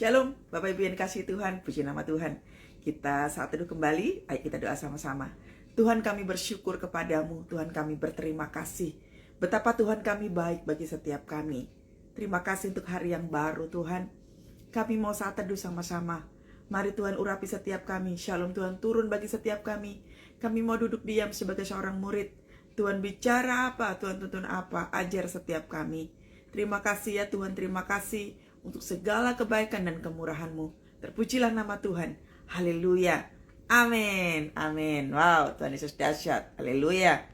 Shalom, Bapak Ibu yang kasih Tuhan, puji nama Tuhan. Kita saat teduh kembali, ayo kita doa sama-sama. Tuhan, kami bersyukur kepadamu, Tuhan kami berterima kasih. Betapa Tuhan kami baik bagi setiap kami. Terima kasih untuk hari yang baru Tuhan. Kami mau saat teduh sama-sama. Mari Tuhan urapi setiap kami. Shalom Tuhan turun bagi setiap kami. Kami mau duduk diam sebagai seorang murid. Tuhan bicara apa, Tuhan tuntun apa, ajar setiap kami. Terima kasih ya Tuhan, terima kasih untuk segala kebaikan dan kemurahan-Mu. Terpujilah nama Tuhan. Haleluya. Amin. Amin. Wow, Tuhan Yesus dahsyat. Haleluya.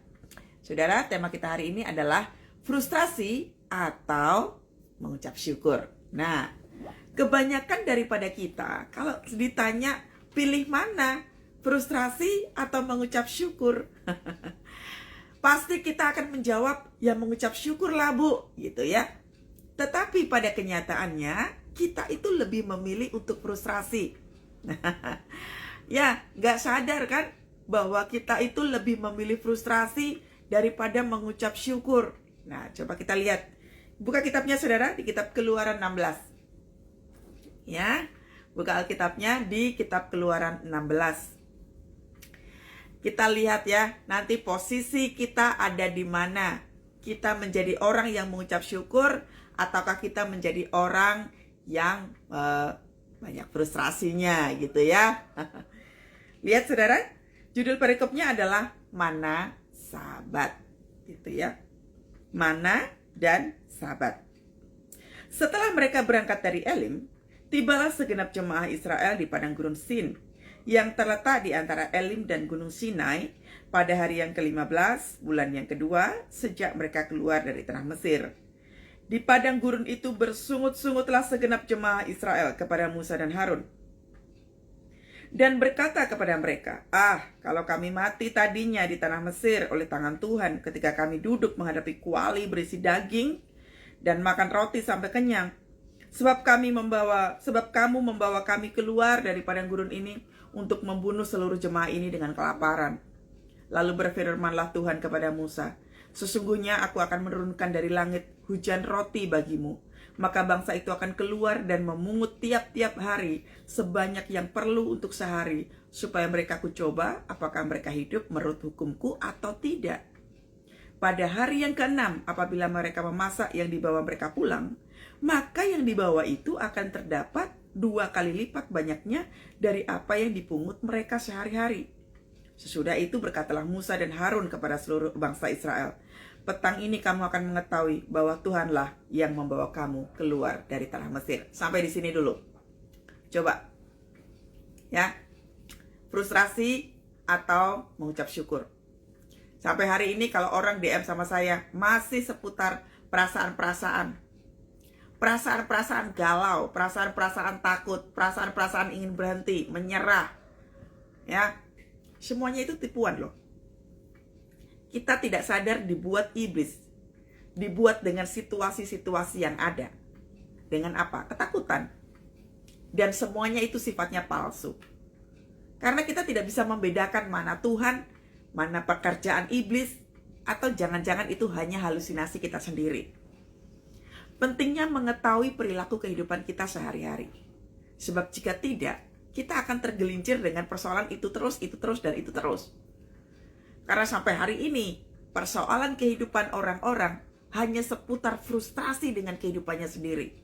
Saudara, tema kita hari ini adalah frustrasi atau mengucap syukur. Nah, kebanyakan daripada kita kalau ditanya pilih mana, frustrasi atau mengucap syukur, pasti kita akan menjawab ya mengucap syukur lah Bu, gitu ya. Tetapi pada kenyataannya kita itu lebih memilih untuk frustrasi. Ya, gak sadar kan bahwa kita itu lebih memilih frustrasi daripada mengucap syukur. Nah, coba kita lihat. Buka kitabnya saudara di kitab Keluaran 16. Ya, buka Alkitabnya di kitab Keluaran 16. Kita lihat ya, nanti posisi kita ada di mana. Kita menjadi orang yang mengucap syukur, ataukah kita menjadi orang yang banyak frustrasinya gitu ya. Lihat saudara, judul perikopnya adalah Mana Sabat gitu ya. Mana dan Sabat. Setelah mereka berangkat dari Elim, tibalah segenap jemaah Israel di padang gurun Sin yang terletak di antara Elim dan Gunung Sinai pada hari yang ke-15 bulan yang kedua sejak mereka keluar dari tanah Mesir. Di padang gurun itu bersungut-sungutlah segenap jemaah Israel kepada Musa dan Harun. Dan berkata kepada mereka, kalau kami mati tadinya di tanah Mesir oleh tangan Tuhan ketika kami duduk menghadapi kuali berisi daging dan makan roti sampai kenyang. Sebab kamu membawa kami keluar dari padang gurun ini untuk membunuh seluruh jemaah ini dengan kelaparan. Lalu berfirmanlah Tuhan kepada Musa, sesungguhnya aku akan menurunkan dari langit hujan roti bagimu. Maka bangsa itu akan keluar dan memungut tiap-tiap hari sebanyak yang perlu untuk sehari, supaya mereka kucoba apakah mereka hidup menurut hukumku atau tidak. Pada hari yang ke-6, apabila mereka memasak yang dibawa mereka pulang, maka yang dibawa itu akan terdapat 2 kali lipat banyaknya dari apa yang dipungut mereka sehari-hari. Sesudah itu berkatalah Musa dan Harun kepada seluruh bangsa Israel, petang ini kamu akan mengetahui bahwa Tuhanlah yang membawa kamu keluar dari tanah Mesir. Sampai di sini dulu. Coba. Ya. Frustrasi atau mengucap syukur. Sampai hari ini kalau orang DM sama saya masih seputar perasaan-perasaan. Perasaan-perasaan galau, perasaan-perasaan takut, perasaan-perasaan ingin berhenti, menyerah. Ya. Semuanya itu tipuan loh. Kita tidak sadar dibuat iblis. Dibuat dengan situasi-situasi yang ada. Dengan apa? Ketakutan. Dan semuanya itu sifatnya palsu. Karena kita tidak bisa membedakan mana Tuhan, mana pekerjaan iblis, atau jangan-jangan itu hanya halusinasi kita sendiri. Pentingnya mengetahui perilaku kehidupan kita sehari-hari. Sebab jika tidak, kita akan tergelincir dengan persoalan itu terus, dan itu terus. Karena sampai hari ini, persoalan kehidupan orang-orang hanya seputar frustrasi dengan kehidupannya sendiri.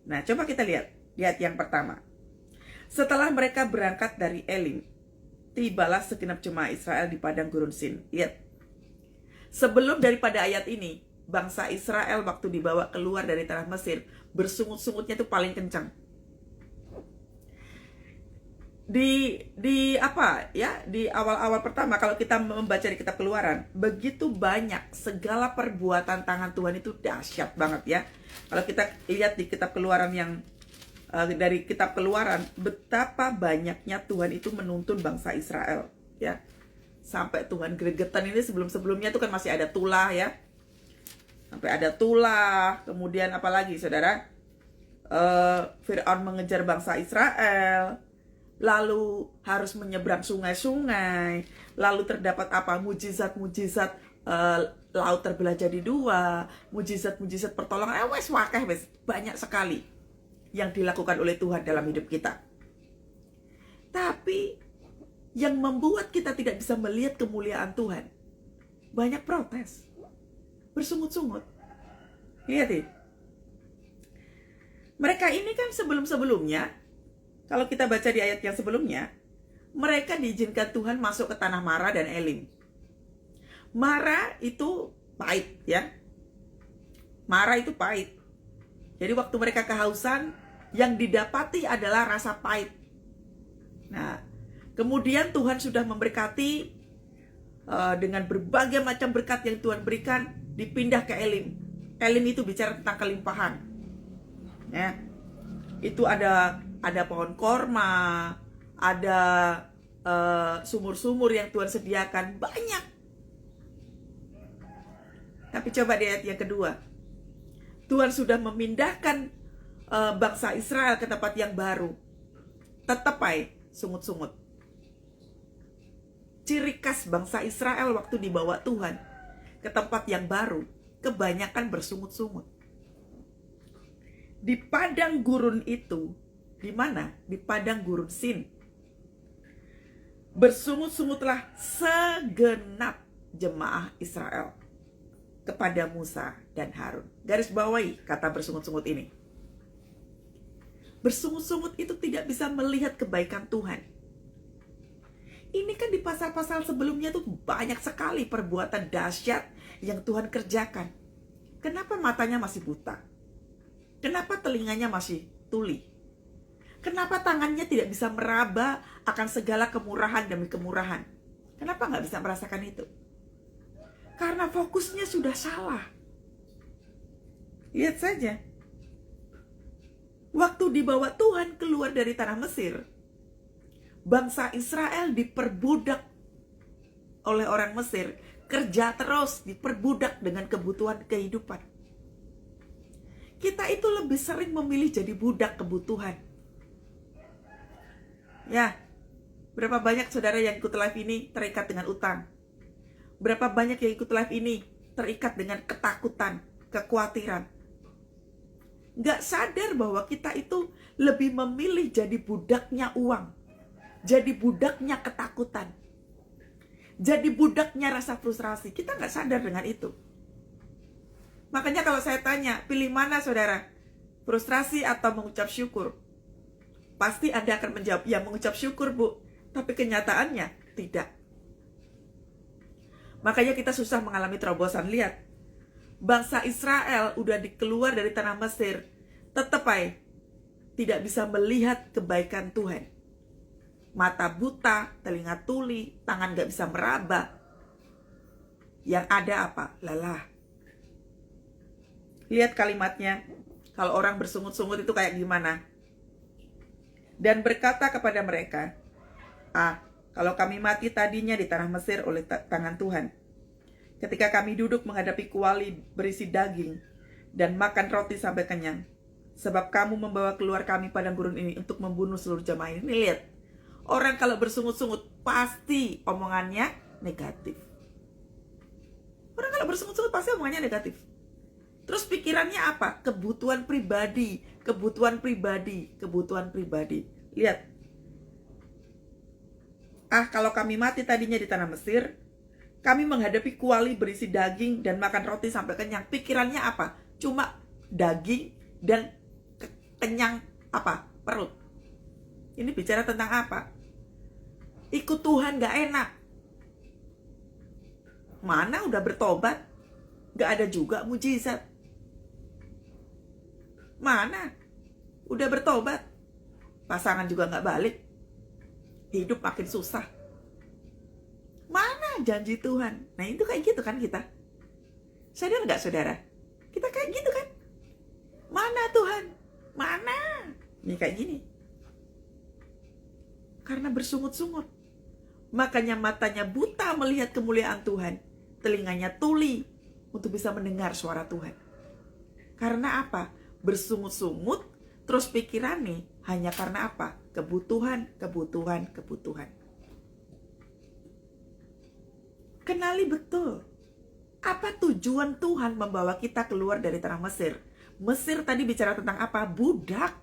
Nah, coba kita lihat. Lihat yang pertama. Setelah mereka berangkat dari Elim, tibalah segenap jemaah Israel di padang gurun Sin. Lihat. Sebelum daripada ayat ini, bangsa Israel waktu dibawa keluar dari tanah Mesir, bersungut-sungutnya itu paling kencang. Di awal-awal pertama kalau kita membaca di kitab Keluaran, begitu banyak segala perbuatan tangan Tuhan itu dahsyat banget ya. Kalau kita lihat di kitab Keluaran dari kitab Keluaran, betapa banyaknya Tuhan itu menuntun bangsa Israel ya. Sampai Tuhan gregetan ini sebelum-sebelumnya itu kan masih ada tulah ya. Sampai ada tulah, kemudian apalagi saudara? Fir'aun mengejar bangsa Israel. Lalu harus menyeberang sungai-sungai, lalu terdapat apa? Mujizat-mujizat laut terbelah jadi 2, mujizat-mujizat pertolongan, banyak sekali. yang dilakukan oleh Tuhan dalam hidup kita. Tapi yang membuat kita tidak bisa melihat kemuliaan Tuhan, banyak protes, bersungut-sungut. Lihat nih, mereka ini kan sebelum-sebelumnya, kalau kita baca di ayat yang sebelumnya, mereka diizinkan Tuhan masuk ke tanah Mara dan Elim. Mara itu pahit ya. Mara itu pahit. Jadi waktu mereka kehausan, yang didapati adalah rasa pahit. Nah, kemudian Tuhan sudah memberkati dengan berbagai macam berkat yang Tuhan berikan, dipindah ke Elim. Elim itu bicara tentang kelimpahan. Ya. Itu ada pohon korma, ada sumur-sumur yang Tuhan sediakan, banyak. Tapi coba di ayat yang kedua, Tuhan sudah memindahkan bangsa Israel ke tempat yang baru. Tetap aja sungut-sungut. Ciri khas bangsa Israel waktu dibawa Tuhan ke tempat yang baru, kebanyakan bersungut-sungut. Di padang gurun itu, di mana? Di padang gurun Sin. Bersungut-sungutlah segenap jemaah Israel kepada Musa dan Harun. Garis bawahi kata bersungut-sungut ini. Bersungut-sungut itu tidak bisa melihat kebaikan Tuhan. Ini kan di pasal-pasal sebelumnya tuh banyak sekali perbuatan dahsyat yang Tuhan kerjakan. Kenapa matanya masih buta? Kenapa telinganya masih tuli? Kenapa tangannya tidak bisa meraba akan segala kemurahan demi kemurahan? Kenapa nggak bisa merasakan itu? Karena fokusnya sudah salah. Lihat saja. Waktu dibawa Tuhan keluar dari tanah Mesir, bangsa Israel diperbudak oleh orang Mesir. Kerja terus, diperbudak dengan kebutuhan kehidupan. Kita itu lebih sering memilih jadi budak kebutuhan. Ya, berapa banyak saudara yang ikut live ini terikat dengan utang? Berapa banyak yang ikut live ini terikat dengan ketakutan, kekhawatiran? Gak sadar bahwa kita itu lebih memilih jadi budaknya uang, jadi budaknya ketakutan, jadi budaknya rasa frustrasi. Kita gak sadar dengan itu. Makanya kalau saya tanya, pilih mana saudara? Frustrasi atau mengucap syukur? Pasti Anda akan menjawab, ya mengucap syukur Bu. Tapi kenyataannya tidak. Makanya kita susah mengalami terobosan. Lihat, bangsa Israel udah dikeluar dari tanah Mesir, tetap aja tidak bisa melihat kebaikan Tuhan. Mata buta, telinga tuli, tangan gak bisa meraba. Yang ada apa? Lelah. Lihat kalimatnya, kalau orang bersungut-sungut itu kayak gimana? Dan berkata kepada mereka, kalau kami mati tadinya di tanah Mesir oleh tangan Tuhan, ketika kami duduk menghadapi kuali berisi daging dan makan roti sampai kenyang, sebab kamu membawa keluar kami padang gurun ini untuk membunuh seluruh jemaah ini. Lihat, orang kalau bersungut-sungut pasti omongannya negatif. Orang kalau bersungut-sungut pasti omongannya negatif. Terus pikirannya apa? Kebutuhan pribadi, kebutuhan pribadi, kebutuhan pribadi. Lihat. Kalau kami mati tadinya di tanah Mesir, kami menghadapi kuali berisi daging dan makan roti sampai kenyang. Pikirannya apa? Cuma daging dan kenyang apa? Perut. Ini bicara tentang apa? Ikut Tuhan gak enak. Mana udah bertobat? Gak ada juga mujizat. Mana? Udah bertobat. Pasangan juga gak balik. Hidup makin susah. Mana janji Tuhan? Nah itu kayak gitu kan kita. Sadar gak saudara? Kita kayak gitu kan. Mana Tuhan? Mana? Ini kayak gini. Karena bersungut-sungut. Makanya matanya buta melihat kemuliaan Tuhan. Telinganya tuli untuk bisa mendengar suara Tuhan. Karena apa? Bersungut-sungut, terus pikirannya hanya karena apa? Kebutuhan, kebutuhan, kebutuhan. Kenali betul. Apa tujuan Tuhan membawa kita keluar dari tanah Mesir? Mesir tadi bicara tentang apa? Budak.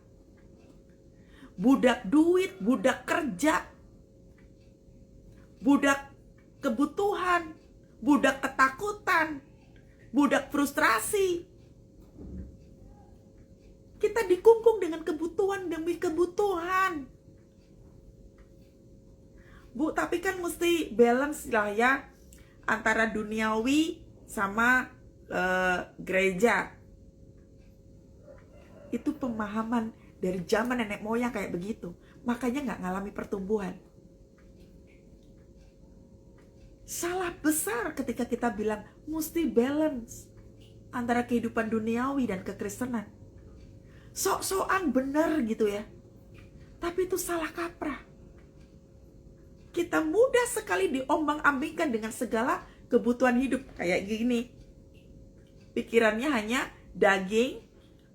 budak duit, budak kerja, budak kebutuhan, budak ketakutan, budak frustrasi. Kita dikungkung dengan kebutuhan demi kebutuhan. Bu, tapi kan mesti balance lah ya antara duniawi sama gereja. Itu pemahaman dari zaman nenek moyang kayak begitu. Makanya nggak ngalami pertumbuhan. Salah besar ketika kita bilang mesti balance antara kehidupan duniawi dan kekristenan. Sok-sokan bener gitu ya. Tapi itu salah kaprah. Kita mudah sekali diombang-ambingkan dengan segala kebutuhan hidup. Kayak gini. Pikirannya hanya daging,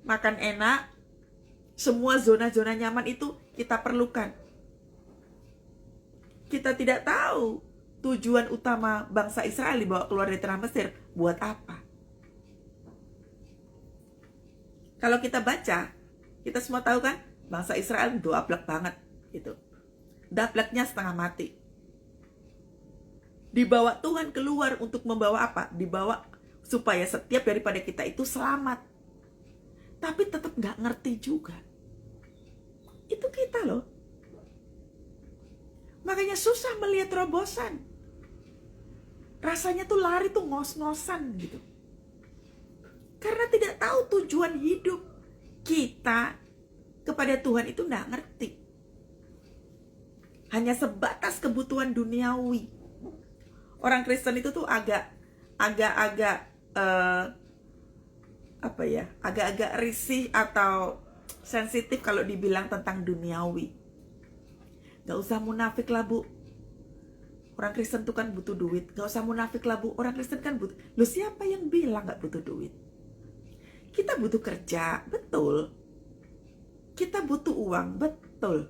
makan enak, semua zona-zona nyaman itu kita perlukan. Kita tidak tahu tujuan utama bangsa Israel dibawa keluar dari tanah Mesir buat apa. Kalau kita baca, kita semua tahu kan, bangsa Israel doablek banget gitu. Dapleknya setengah mati. Dibawa Tuhan keluar untuk membawa apa? Dibawa supaya setiap daripada kita itu selamat. Tapi tetap gak ngerti juga. Itu kita loh. Makanya susah melihat terobosan. Rasanya tuh lari tuh ngos-ngosan gitu. Karena tidak tahu tujuan hidup kita kepada Tuhan itu gak ngerti. Hanya sebatas kebutuhan duniawi. Orang Kristen itu tuh agak-agak risih atau sensitif kalau dibilang tentang duniawi. Gak usah munafik lah bu, orang Kristen tuh kan butuh duit. Gak usah munafik lah bu, orang Kristen kan butuh. Loh, siapa yang bilang gak butuh duit? Kita butuh kerja, betul. Kita butuh uang, betul.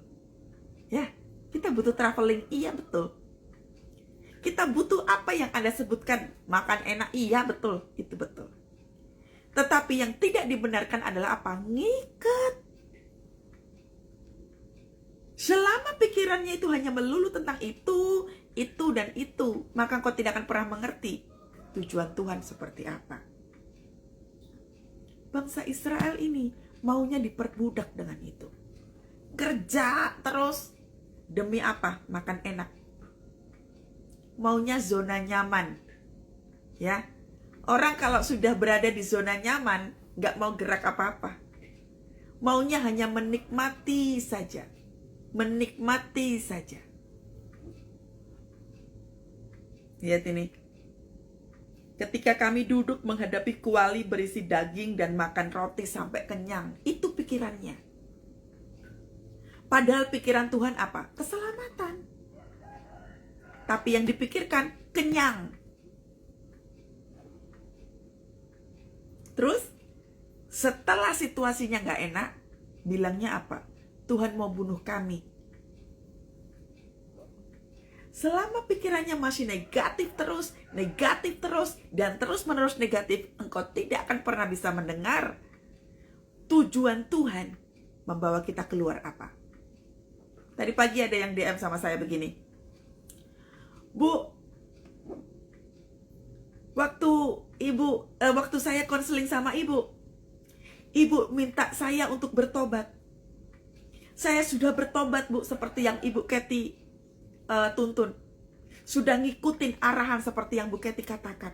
Ya, kita butuh traveling, iya betul. Kita butuh apa yang Anda sebutkan, makan enak, iya betul, itu betul. Tetapi yang tidak dibenarkan adalah apa? Ngikat. Selama pikirannya itu hanya melulu tentang itu, dan itu, maka engkau tidak akan pernah mengerti tujuan Tuhan seperti apa. Bangsa Israel ini maunya diperbudak dengan itu. Kerja terus, demi apa? Makan enak. Maunya zona nyaman. Ya. Orang kalau sudah berada di zona nyaman, gak mau gerak apa-apa. Maunya hanya menikmati saja. Menikmati saja. Lihat ini. Ketika kami duduk menghadapi kuali berisi daging dan makan roti sampai kenyang. Itu pikirannya. Padahal pikiran Tuhan apa? Keselamatan. Tapi yang dipikirkan kenyang. Terus setelah situasinya gak enak, bilangnya apa? Tuhan mau bunuh kami. Selama pikirannya masih negatif terus, dan terus-menerus negatif, engkau tidak akan pernah bisa mendengar tujuan Tuhan membawa kita keluar apa. Tadi pagi ada yang DM sama saya begini. Bu, waktu saya konseling sama ibu minta saya untuk bertobat. Saya sudah bertobat bu, seperti yang Ibu Kathy tuntun. Sudah ngikutin arahan seperti yang Bu Kathy katakan.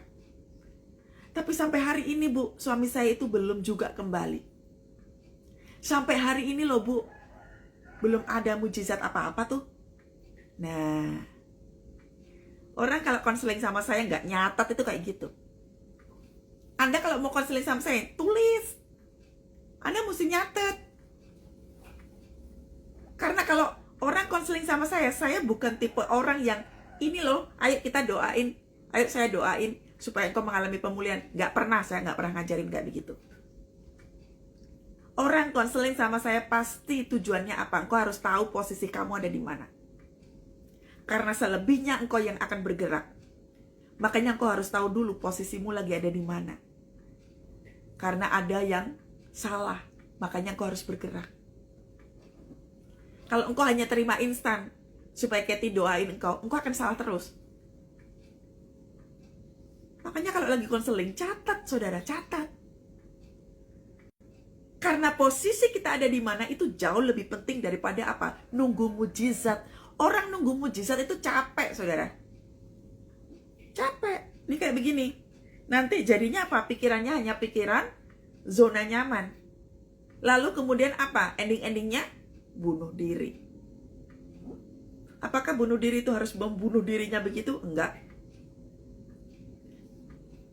Tapi sampai hari ini bu, suami saya itu belum juga kembali. Sampai hari ini loh bu, belum ada mujizat apa-apa tuh. Nah, orang kalau konseling sama saya nggak nyatat itu kayak gitu. Anda kalau mau konseling sama saya, tulis. Anda mesti nyatet. Karena kalau orang konseling sama saya bukan tipe orang yang ini loh, ayo kita doain, ayo saya doain supaya engkau mengalami pemulihan. Saya nggak pernah ngajarin kayak begitu. Orang konseling sama saya pasti tujuannya apa? Engkau harus tahu posisi kamu ada di mana. Karena selebihnya engkau yang akan bergerak. Makanya engkau harus tahu dulu posisimu lagi ada di mana. Karena ada yang salah, makanya engkau harus bergerak. Kalau engkau hanya terima instan supaya Kathy doain engkau akan salah terus. Makanya kalau lagi konseling, catat saudara, catat. Karena posisi kita ada di mana itu jauh lebih penting daripada apa? Nunggu mujizat. Orang nunggu mujizat itu capek, saudara. Capek. Ini kayak begini. Nanti jadinya apa? Pikirannya hanya pikiran zona nyaman. Lalu kemudian apa? Ending-endingnya bunuh diri. Apakah bunuh diri itu harus membunuh dirinya begitu? Enggak.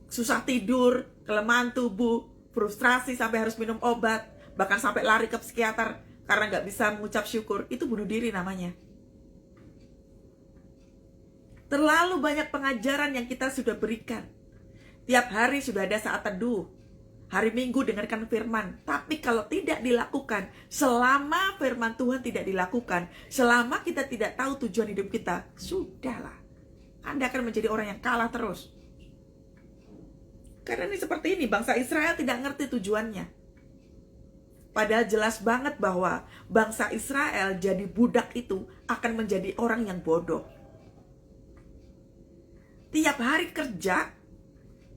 Susah tidur, kelemahan tubuh, frustrasi sampai harus minum obat, bahkan sampai lari ke psikiater karena nggak bisa mengucap syukur. Itu bunuh diri namanya. Terlalu banyak pengajaran yang kita sudah berikan. Tiap hari sudah ada saat teduh. Hari Minggu dengarkan firman. Tapi kalau tidak dilakukan, selama firman Tuhan tidak dilakukan, selama kita tidak tahu tujuan hidup kita, sudahlah. Anda akan menjadi orang yang kalah terus. Karena ini seperti ini, bangsa Israel tidak ngerti tujuannya. Padahal jelas banget bahwa bangsa Israel jadi budak itu akan menjadi orang yang bodoh. Tiap hari kerja,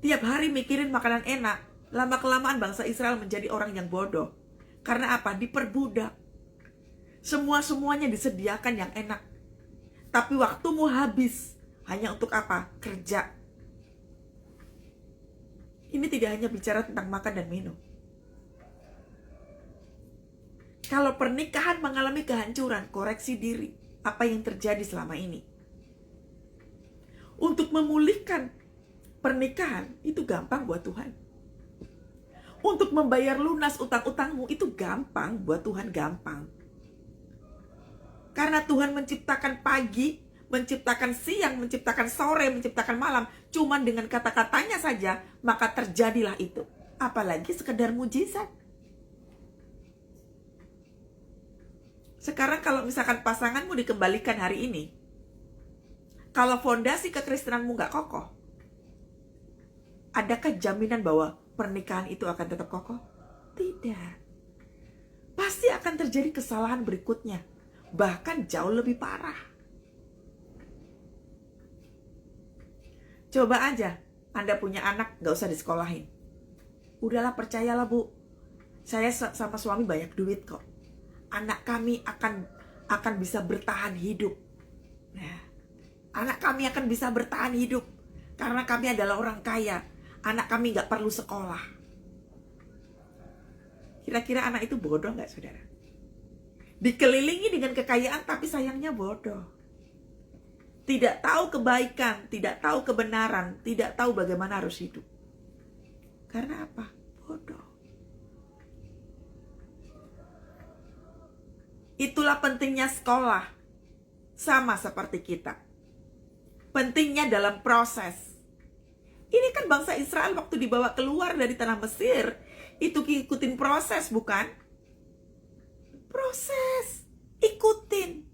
tiap hari mikirin makanan enak, lama-kelamaan bangsa Israel menjadi orang yang bodoh. Karena apa? Diperbudak. Semua-semuanya disediakan yang enak. Tapi waktumu habis. Hanya untuk apa? Kerja. Ini tidak hanya bicara tentang makan dan minum. Kalau pernikahan mengalami kehancuran, koreksi diri. Apa yang terjadi selama ini? Untuk memulihkan pernikahan, itu gampang buat Tuhan. Untuk membayar lunas utang-utangmu, itu gampang buat Tuhan, gampang. Karena Tuhan menciptakan pagi, menciptakan siang, menciptakan sore, menciptakan malam. Cuman dengan kata-katanya saja, maka terjadilah itu. Apalagi sekedar mujizat. Sekarang kalau misalkan pasanganmu dikembalikan hari ini, kalau fondasi kekristenanmu gak kokoh, adakah jaminan bahwa pernikahan itu akan tetap kokoh? Tidak. Pasti akan terjadi kesalahan berikutnya. Bahkan jauh lebih parah. Coba aja, Anda punya anak gak usah disekolahin. Udahlah, percayalah Bu. Saya sama suami banyak duit kok. Anak kami akan bisa bertahan hidup. Nah, anak kami akan bisa bertahan hidup. Karena kami adalah orang kaya. Anak kami gak perlu sekolah. Kira-kira anak itu bodoh gak, saudara? Dikelilingi dengan kekayaan tapi sayangnya bodoh. Tidak tahu kebaikan, tidak tahu kebenaran, tidak tahu bagaimana harus hidup. Karena apa? Bodoh. Itulah pentingnya sekolah. Sama seperti kita. Pentingnya dalam proses. Ini kan bangsa Israel waktu dibawa keluar dari tanah Mesir, itu ikutin proses, bukan? Proses. Ikutin.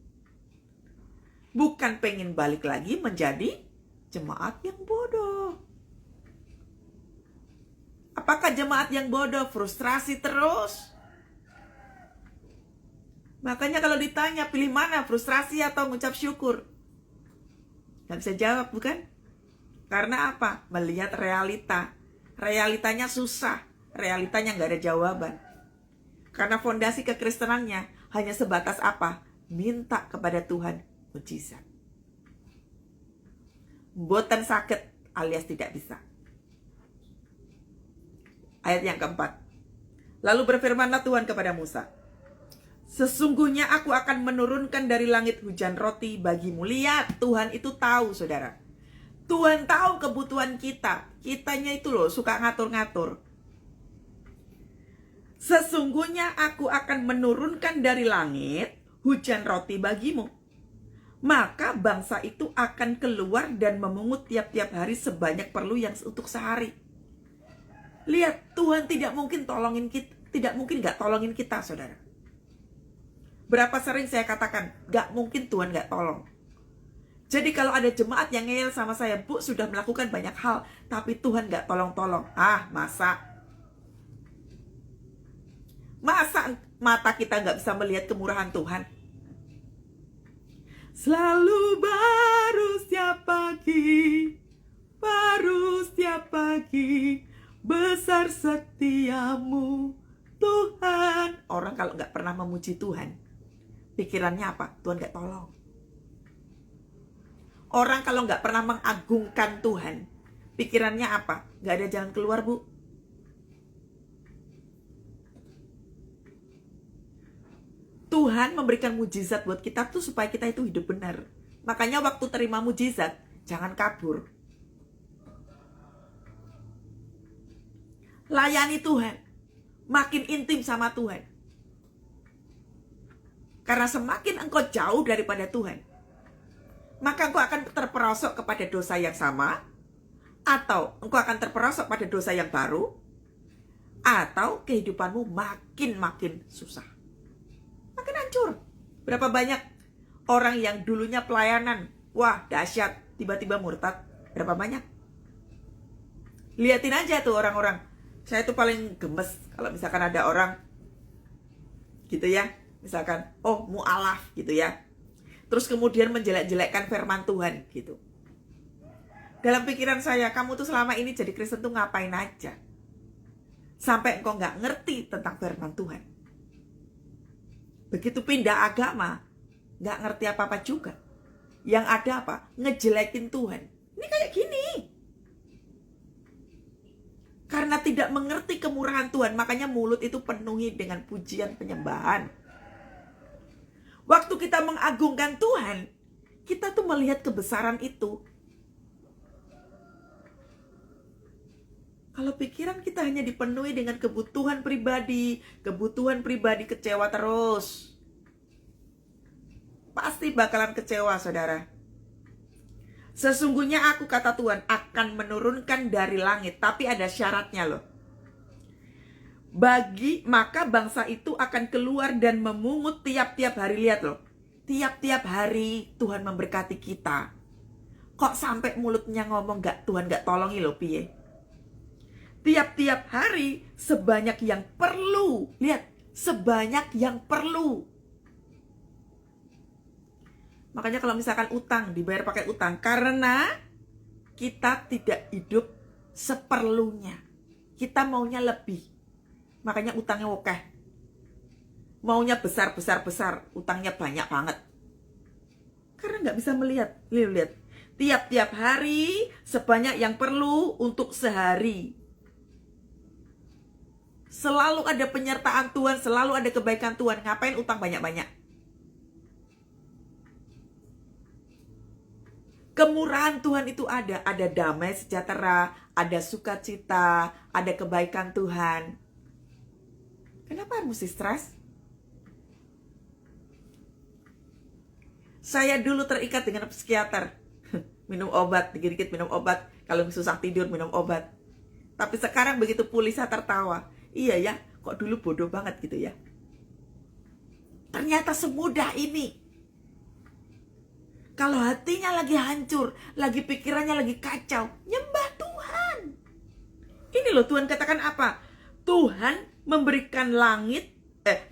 Bukan pengen balik lagi menjadi jemaat yang bodoh. Apakah jemaat yang bodoh frustrasi terus? Makanya kalau ditanya pilih mana, frustrasi atau mengucap syukur? Gak bisa jawab, bukan? Karena apa? Melihat realita. Realitanya susah. Realitanya gak ada jawaban. Karena fondasi kekristenannya hanya sebatas apa? Minta kepada Tuhan mujizat. Boten sakit alias tidak bisa. Ayat yang keempat. Lalu berfirmanlah Tuhan kepada Musa. Sesungguhnya aku akan menurunkan dari langit hujan roti bagimu. Lihat, Tuhan itu tahu, saudara. Tuhan tahu kebutuhan kita. Kitanya itu loh suka ngatur-ngatur. Sesungguhnya aku akan menurunkan dari langit hujan roti bagimu. Maka bangsa itu akan keluar dan memungut tiap-tiap hari sebanyak perlu yang untuk sehari. Lihat, Tuhan tidak mungkin tolongin kita, tidak mungkin gak tolongin kita, saudara. Berapa sering saya katakan, gak mungkin Tuhan gak tolong. Jadi kalau ada jemaat yang ngeyel sama saya, Bu sudah melakukan banyak hal, tapi Tuhan gak tolong-tolong. Ah, masa? Masa mata kita gak bisa melihat kemurahan Tuhan? Selalu baru setiap pagi, besar setiamu Tuhan. Orang kalau nggak pernah memuji Tuhan, pikirannya apa? Tuhan nggak tolong. Orang kalau nggak pernah mengagungkan Tuhan, pikirannya apa? Nggak ada jalan keluar, Bu. Tuhan memberikan mujizat buat kita tuh supaya kita itu hidup benar. Makanya waktu terima mujizat, jangan kabur. Layani Tuhan. Makin intim sama Tuhan. Karena semakin engkau jauh daripada Tuhan, maka engkau akan terperosok kepada dosa yang sama, atau engkau akan terperosok pada dosa yang baru, atau kehidupanmu makin susah. Makin hancur. Berapa banyak orang yang dulunya pelayanan, wah dahsyat, tiba-tiba murtad. Berapa banyak? Liatin aja tuh orang-orang. Saya tuh paling gemes kalau misalkan ada orang gitu ya, misalkan oh mu'alaf gitu ya, terus kemudian menjelek-jelekkan firman Tuhan gitu. Dalam pikiran saya, kamu tuh selama ini jadi Kristen tuh ngapain aja sampai engkau nggak ngerti tentang firman Tuhan. Begitu pindah agama, nggak ngerti apa-apa juga. Yang ada apa? Ngejelekin Tuhan. Ini kayak gini. Karena tidak mengerti kemurahan Tuhan, makanya mulut itu penuhi dengan pujian penyembahan. Waktu kita mengagungkan Tuhan, kita tuh melihat kebesaran itu. Kalau pikiran kita hanya dipenuhi dengan kebutuhan pribadi kecewa terus. Pasti bakalan kecewa, saudara. Sesungguhnya aku, kata Tuhan, akan menurunkan dari langit. Tapi ada syaratnya loh. Maka bangsa itu akan keluar dan memungut tiap-tiap hari. Lihat loh. Tiap-tiap hari Tuhan memberkati kita. Kok sampai mulutnya ngomong Tuhan gak tolongi loh, piye? Tiap-tiap hari sebanyak yang perlu. Lihat, sebanyak yang perlu. Makanya kalau misalkan utang, dibayar pakai utang. Karena kita tidak hidup seperlunya. Kita maunya lebih. Makanya utangnya oke. Maunya besar, utangnya banyak banget. Karena gak bisa melihat. Lihat. Tiap-tiap hari sebanyak yang perlu untuk sehari. Selalu ada penyertaan Tuhan, selalu ada kebaikan Tuhan. Ngapain utang banyak-banyak? Kemurahan Tuhan itu ada damai sejahtera, ada sukacita, ada kebaikan Tuhan. Kenapa mesti stres? Saya dulu terikat dengan psikiater. Minum obat, dikit-dikit minum obat. Kalau susah tidur, minum obat. Tapi sekarang begitu pulih saya tertawa. Iya ya, kok dulu bodoh banget gitu ya. Ternyata semudah ini. Kalau hatinya lagi hancur, lagi pikirannya lagi kacau, nyembah Tuhan. Ini loh Tuhan katakan apa? Tuhan memberikan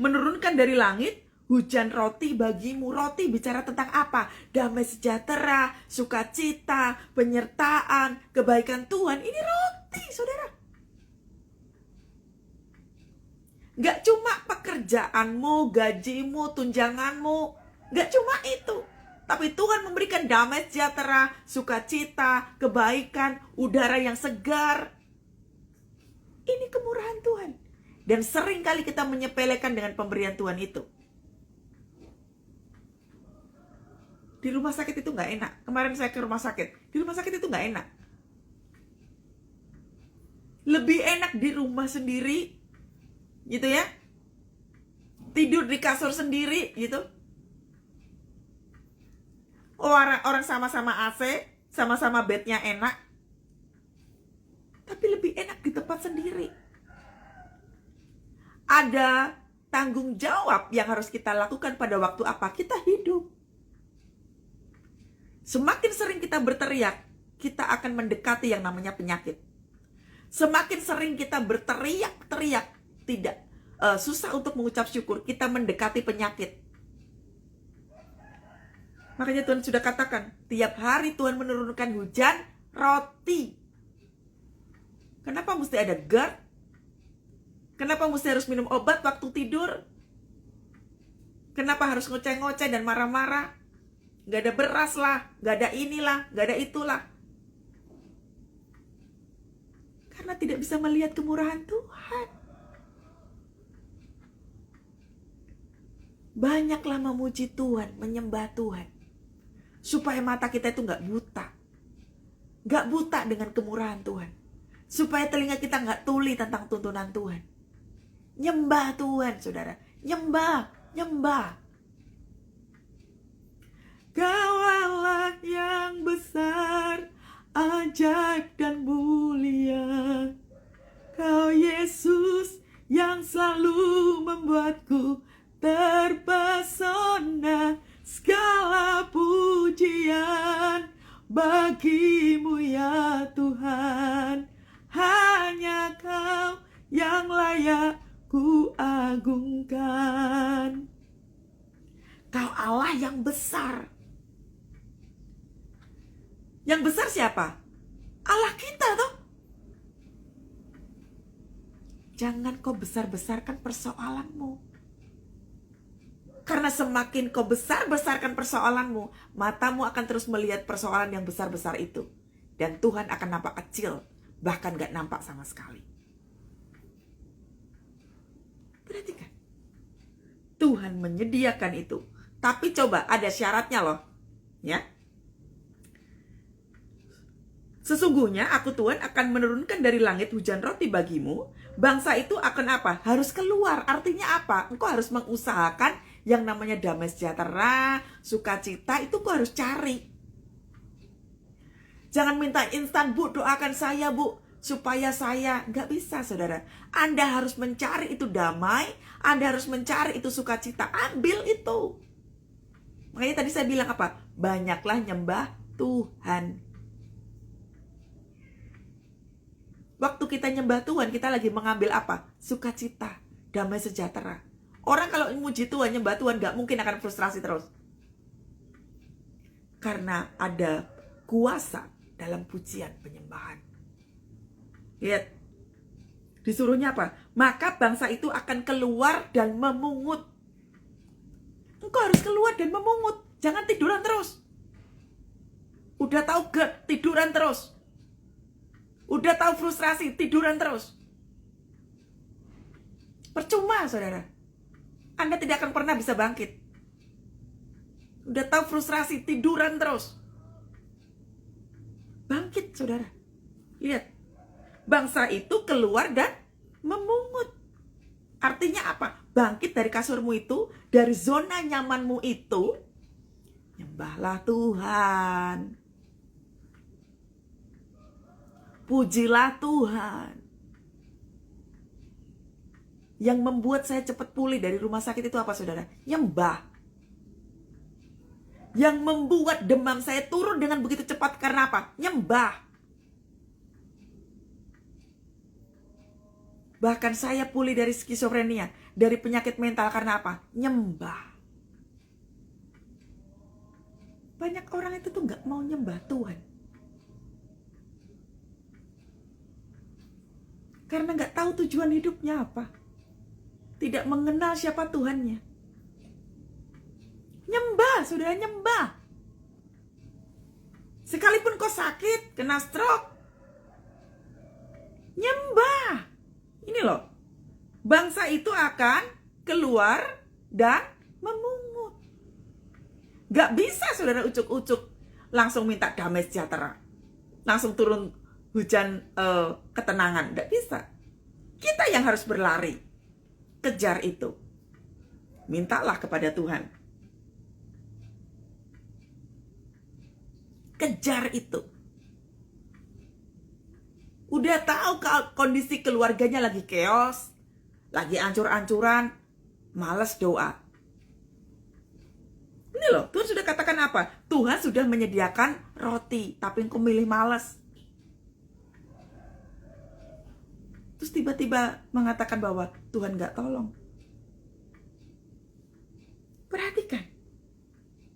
menurunkan dari langit hujan roti bagimu. Roti bicara tentang apa? Damai sejahtera, sukacita, penyertaan, kebaikan Tuhan. Ini roti, saudara. Gak cuma pekerjaanmu, gajimu, tunjanganmu. Gak cuma itu. Tapi Tuhan memberikan damai sejahtera, sukacita, kebaikan, udara yang segar. Ini kemurahan Tuhan. Dan sering kali kita menyepelekan dengan pemberian Tuhan itu. Di rumah sakit itu gak enak. Kemarin saya ke rumah sakit. Di rumah sakit itu gak enak. Lebih enak di rumah sendiri. Gitu ya. Tidur di kasur sendiri gitu. Orang sama-sama AC, sama-sama bednya enak. Tapi lebih enak di tempat sendiri. Ada tanggung jawab yang harus kita lakukan pada waktu apa? Kita hidup. Semakin sering kita berteriak, kita akan mendekati yang namanya penyakit. Semakin sering kita berteriak-teriak, susah untuk mengucap syukur, kita mendekati penyakit. Makanya Tuhan sudah katakan, tiap hari Tuhan menurunkan hujan roti. Kenapa mesti ada GERD? Kenapa mesti harus minum obat waktu tidur? Kenapa harus ngoceh-ngoceh dan marah-marah? Gak ada beras lah, gak ada inilah, gak ada itulah. Karena tidak bisa melihat kemurahan Tuhan. Banyaklah memuji Tuhan, menyembah Tuhan. Supaya mata kita itu gak buta. Gak buta dengan kemurahan Tuhan. Supaya telinga kita gak tuli tentang tuntunan Tuhan. Nyembah Tuhan, saudara. Nyembah, nyembah. Kau Allah yang besar, ajaib dan mulia. Kau Yesus yang selalu membuatku terpesona. Segala pujian bagimu ya Tuhan. Hanya Kau yang layak ku agungkan. Kau Allah yang besar. Yang besar siapa? Allah kita toh. Jangan kau besar-besarkan persoalanmu. Karena semakin kau besar-besarkan persoalanmu, matamu akan terus melihat persoalan yang besar-besar itu. Dan Tuhan akan nampak kecil, bahkan gak nampak sama sekali. Perhatikan. Tuhan menyediakan itu. Tapi coba ada syaratnya loh. Ya. Sesungguhnya aku Tuhan akan menurunkan dari langit hujan roti bagimu. Bangsa itu akan apa? Harus keluar. Artinya apa? Engkau harus mengusahakan yang namanya damai sejahtera, sukacita, itu kau harus cari. Jangan minta instan, Bu, doakan saya, Bu, supaya saya. Nggak bisa, saudara. Anda harus mencari itu damai, Anda harus mencari itu sukacita. Ambil itu. Makanya tadi saya bilang apa? Banyaklah nyembah Tuhan. Waktu kita nyembah Tuhan, kita lagi mengambil apa? Sukacita, damai sejahtera. Orang kalau memuji Tuhan, nyembah Tuhan, gak mungkin akan frustrasi terus. Karena ada kuasa dalam pujian penyembahan. Lihat. Disuruhnya apa? Maka bangsa itu akan keluar dan memungut. Engkau harus keluar dan memungut. Jangan tiduran terus. Udah tahu gak? Tiduran terus. Udah tahu frustrasi, tiduran terus. Percuma, saudara. Anda tidak akan pernah bisa bangkit. Udah tahu frustrasi, tiduran terus. Bangkit, saudara. Lihat. Bangsa itu keluar dan memungut. Artinya apa? Bangkit dari kasurmu itu, dari zona nyamanmu itu. Nyembahlah Tuhan. Pujilah Tuhan. Yang membuat saya cepat pulih dari rumah sakit itu apa, saudara? Nyembah. Yang membuat demam saya turun dengan begitu cepat karena apa? Nyembah. Bahkan saya pulih dari skizofrenia, dari penyakit mental karena apa? Nyembah. Banyak orang itu tuh gak mau nyembah Tuhan. Karena gak tahu tujuan hidupnya apa. Tidak mengenal siapa Tuhannya. Nyembah, saudara, nyembah. Sekalipun kau sakit, kena stroke, nyembah. Ini loh, bangsa itu akan keluar dan memungut. Gak bisa, saudara, ucuk-ucuk langsung minta damai sejahtera, langsung turun hujan ketenangan. Gak bisa. Kita yang harus berlari. Kejar itu. Mintalah kepada Tuhan. Kejar itu. Udah tahu kondisi keluarganya lagi chaos, lagi ancur-ancuran, malas doa. Ini loh, Tuhan sudah katakan apa? Tuhan sudah menyediakan roti, tapi engkau milih malas. Terus tiba-tiba mengatakan bahwa Tuhan gak tolong. Perhatikan.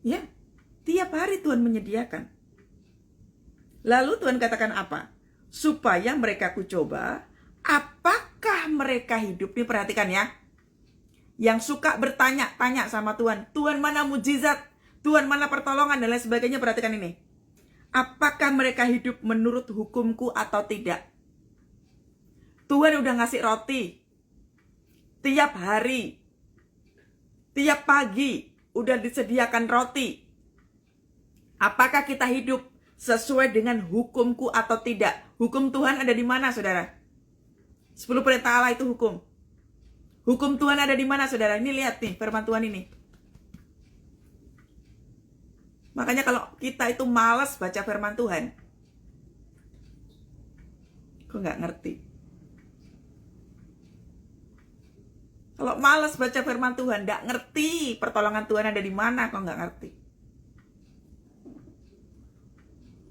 Ya, hari Tuhan menyediakan. Lalu Tuhan katakan apa? Supaya mereka kucoba, apakah mereka hidup? Nih perhatikan ya. Yang suka bertanya-tanya sama Tuhan. Tuhan mana mujizat? Tuhan mana pertolongan? Dan lain sebagainya. Perhatikan ini. Apakah mereka hidup menurut hukumku atau tidak? Tuhan udah ngasih roti. Tiap hari. Tiap pagi. Udah disediakan roti. Apakah kita hidup sesuai dengan hukumku atau tidak? Hukum Tuhan ada di mana, saudara? 10 perintah Allah itu hukum. Hukum Tuhan ada di mana, saudara? Ini lihat nih, firman Tuhan ini. Makanya kalau kita itu malas baca firman Tuhan, kok nggak ngerti? Kalau malas baca firman Tuhan, nggak ngerti pertolongan Tuhan ada di mana, kok nggak ngerti?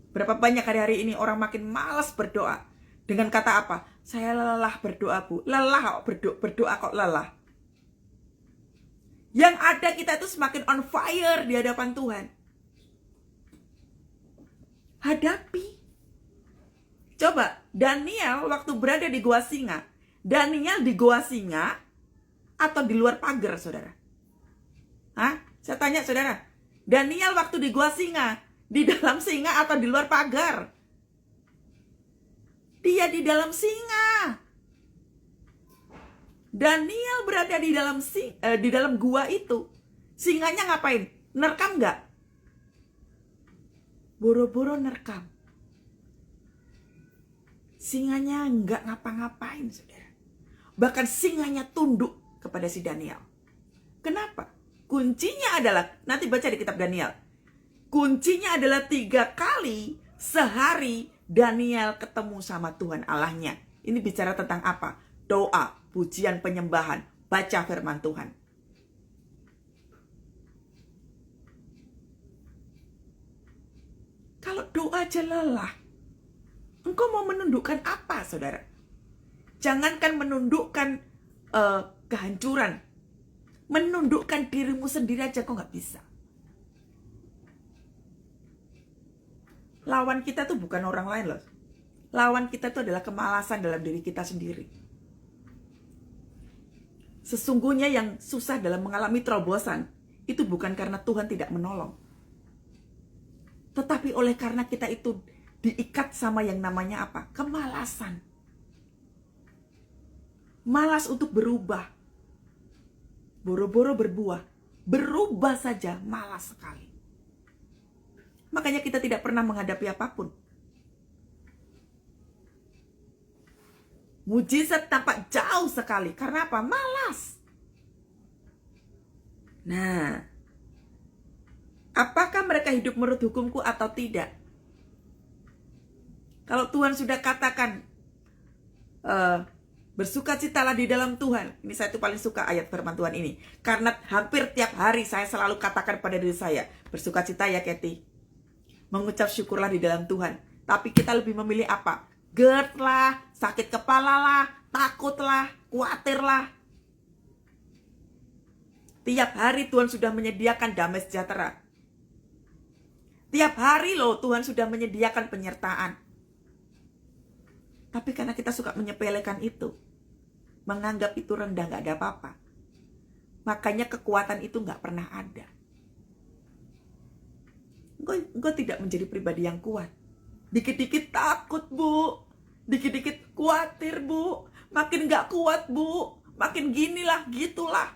Berapa banyak hari-hari ini orang makin malas berdoa. Dengan kata apa? Saya lelah berdoa, Bu. Lelah kok berdoa kok lelah. Yang ada kita itu semakin on fire di hadapan Tuhan. Hadapi. Coba, Daniel waktu berada di gua singa. Daniel di gua singa atau di luar pagar, saudara? Hah? Saya tanya, saudara. Daniel waktu di gua singa, di dalam singa atau di luar pagar? Dia di dalam singa. Daniel berada di dalam gua itu. Singanya ngapain? Nerkam nggak? Boro-boro nerkam. Singanya nggak ngapa-ngapain, saudara. Bahkan singanya tunduk kepada si Daniel. Kenapa? Kuncinya adalah, nanti baca di kitab Daniel. Kuncinya adalah 3 kali sehari Daniel ketemu sama Tuhan Allahnya. Ini bicara tentang apa? Doa, pujian, penyembahan, baca firman Tuhan. Kalau doa aja lelah, engkau mau menundukkan apa, saudara? Jangankan menundukkan kehancuran, menundukkan dirimu sendiri aja kok nggak bisa. Lawan kita tuh bukan orang lain loh. Lawan kita tuh adalah kemalasan dalam diri kita sendiri. Sesungguhnya yang susah dalam mengalami terobosan itu bukan karena Tuhan tidak menolong. Tetapi oleh karena kita itu diikat sama yang namanya apa? Kemalasan. Malas untuk berubah. Boro-boro berbuah. Berubah saja malas sekali. Makanya kita tidak pernah menghadapi apapun. Mujizat tampak jauh sekali. Karena apa? Malas. Nah, apakah mereka hidup menurut hukumku atau tidak? Kalau Tuhan sudah katakan, bersukacitalah di dalam Tuhan. Ini saya tuh paling suka ayat firman Tuhan ini. Karena hampir tiap hari saya selalu katakan pada diri saya, bersukacita ya Kathy. Mengucap syukurlah di dalam Tuhan. Tapi kita lebih memilih apa? GERD lah, sakit kepala lah, takut lah, khawatir lah. Tiap hari Tuhan sudah menyediakan damai sejahtera. Tiap hari loh Tuhan sudah menyediakan penyertaan. Tapi karena kita suka menyepelekan itu, menganggap itu rendah, gak ada apa-apa, makanya kekuatan itu gak pernah ada. Engkau tidak menjadi pribadi yang kuat. Dikit-dikit takut, Bu. Dikit-dikit khawatir, Bu. Makin gak kuat, Bu. Makin ginilah, gitulah.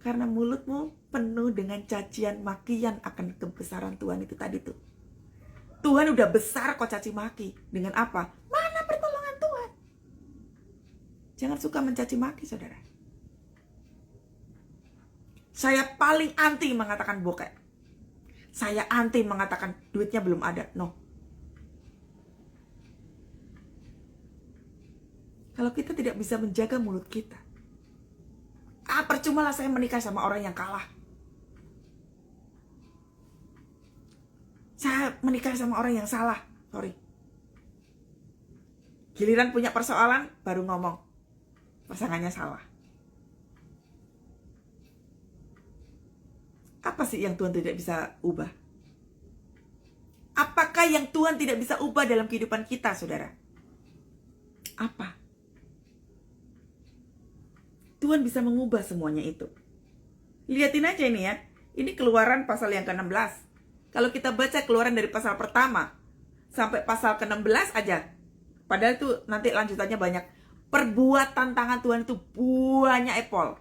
Karena mulutmu penuh dengan cacian makian akan kebesaran Tuhan itu tadi tuh. Tuhan udah besar kok caci maki. Dengan apa? Mana pertolongan Tuhan? Jangan suka mencaci maki, saudara. Saya paling anti mengatakan bokeh. Saya anti mengatakan duitnya belum ada. No. Kalau kita tidak bisa menjaga mulut kita, percumalah saya menikah sama orang yang kalah. Saya menikah sama orang yang salah. Sorry. Giliran punya persoalan, baru ngomong pasangannya salah. Apa sih yang Tuhan tidak bisa ubah? Apakah yang Tuhan tidak bisa ubah dalam kehidupan kita, saudara? Apa? Tuhan bisa mengubah semuanya itu. Lihatin aja ini ya. Ini Keluaran pasal yang ke-16. Kalau kita baca Keluaran dari pasal pertama sampai pasal ke-16 aja. Padahal itu nanti lanjutannya banyak. Perbuatan tangan Tuhan itu banyak epol.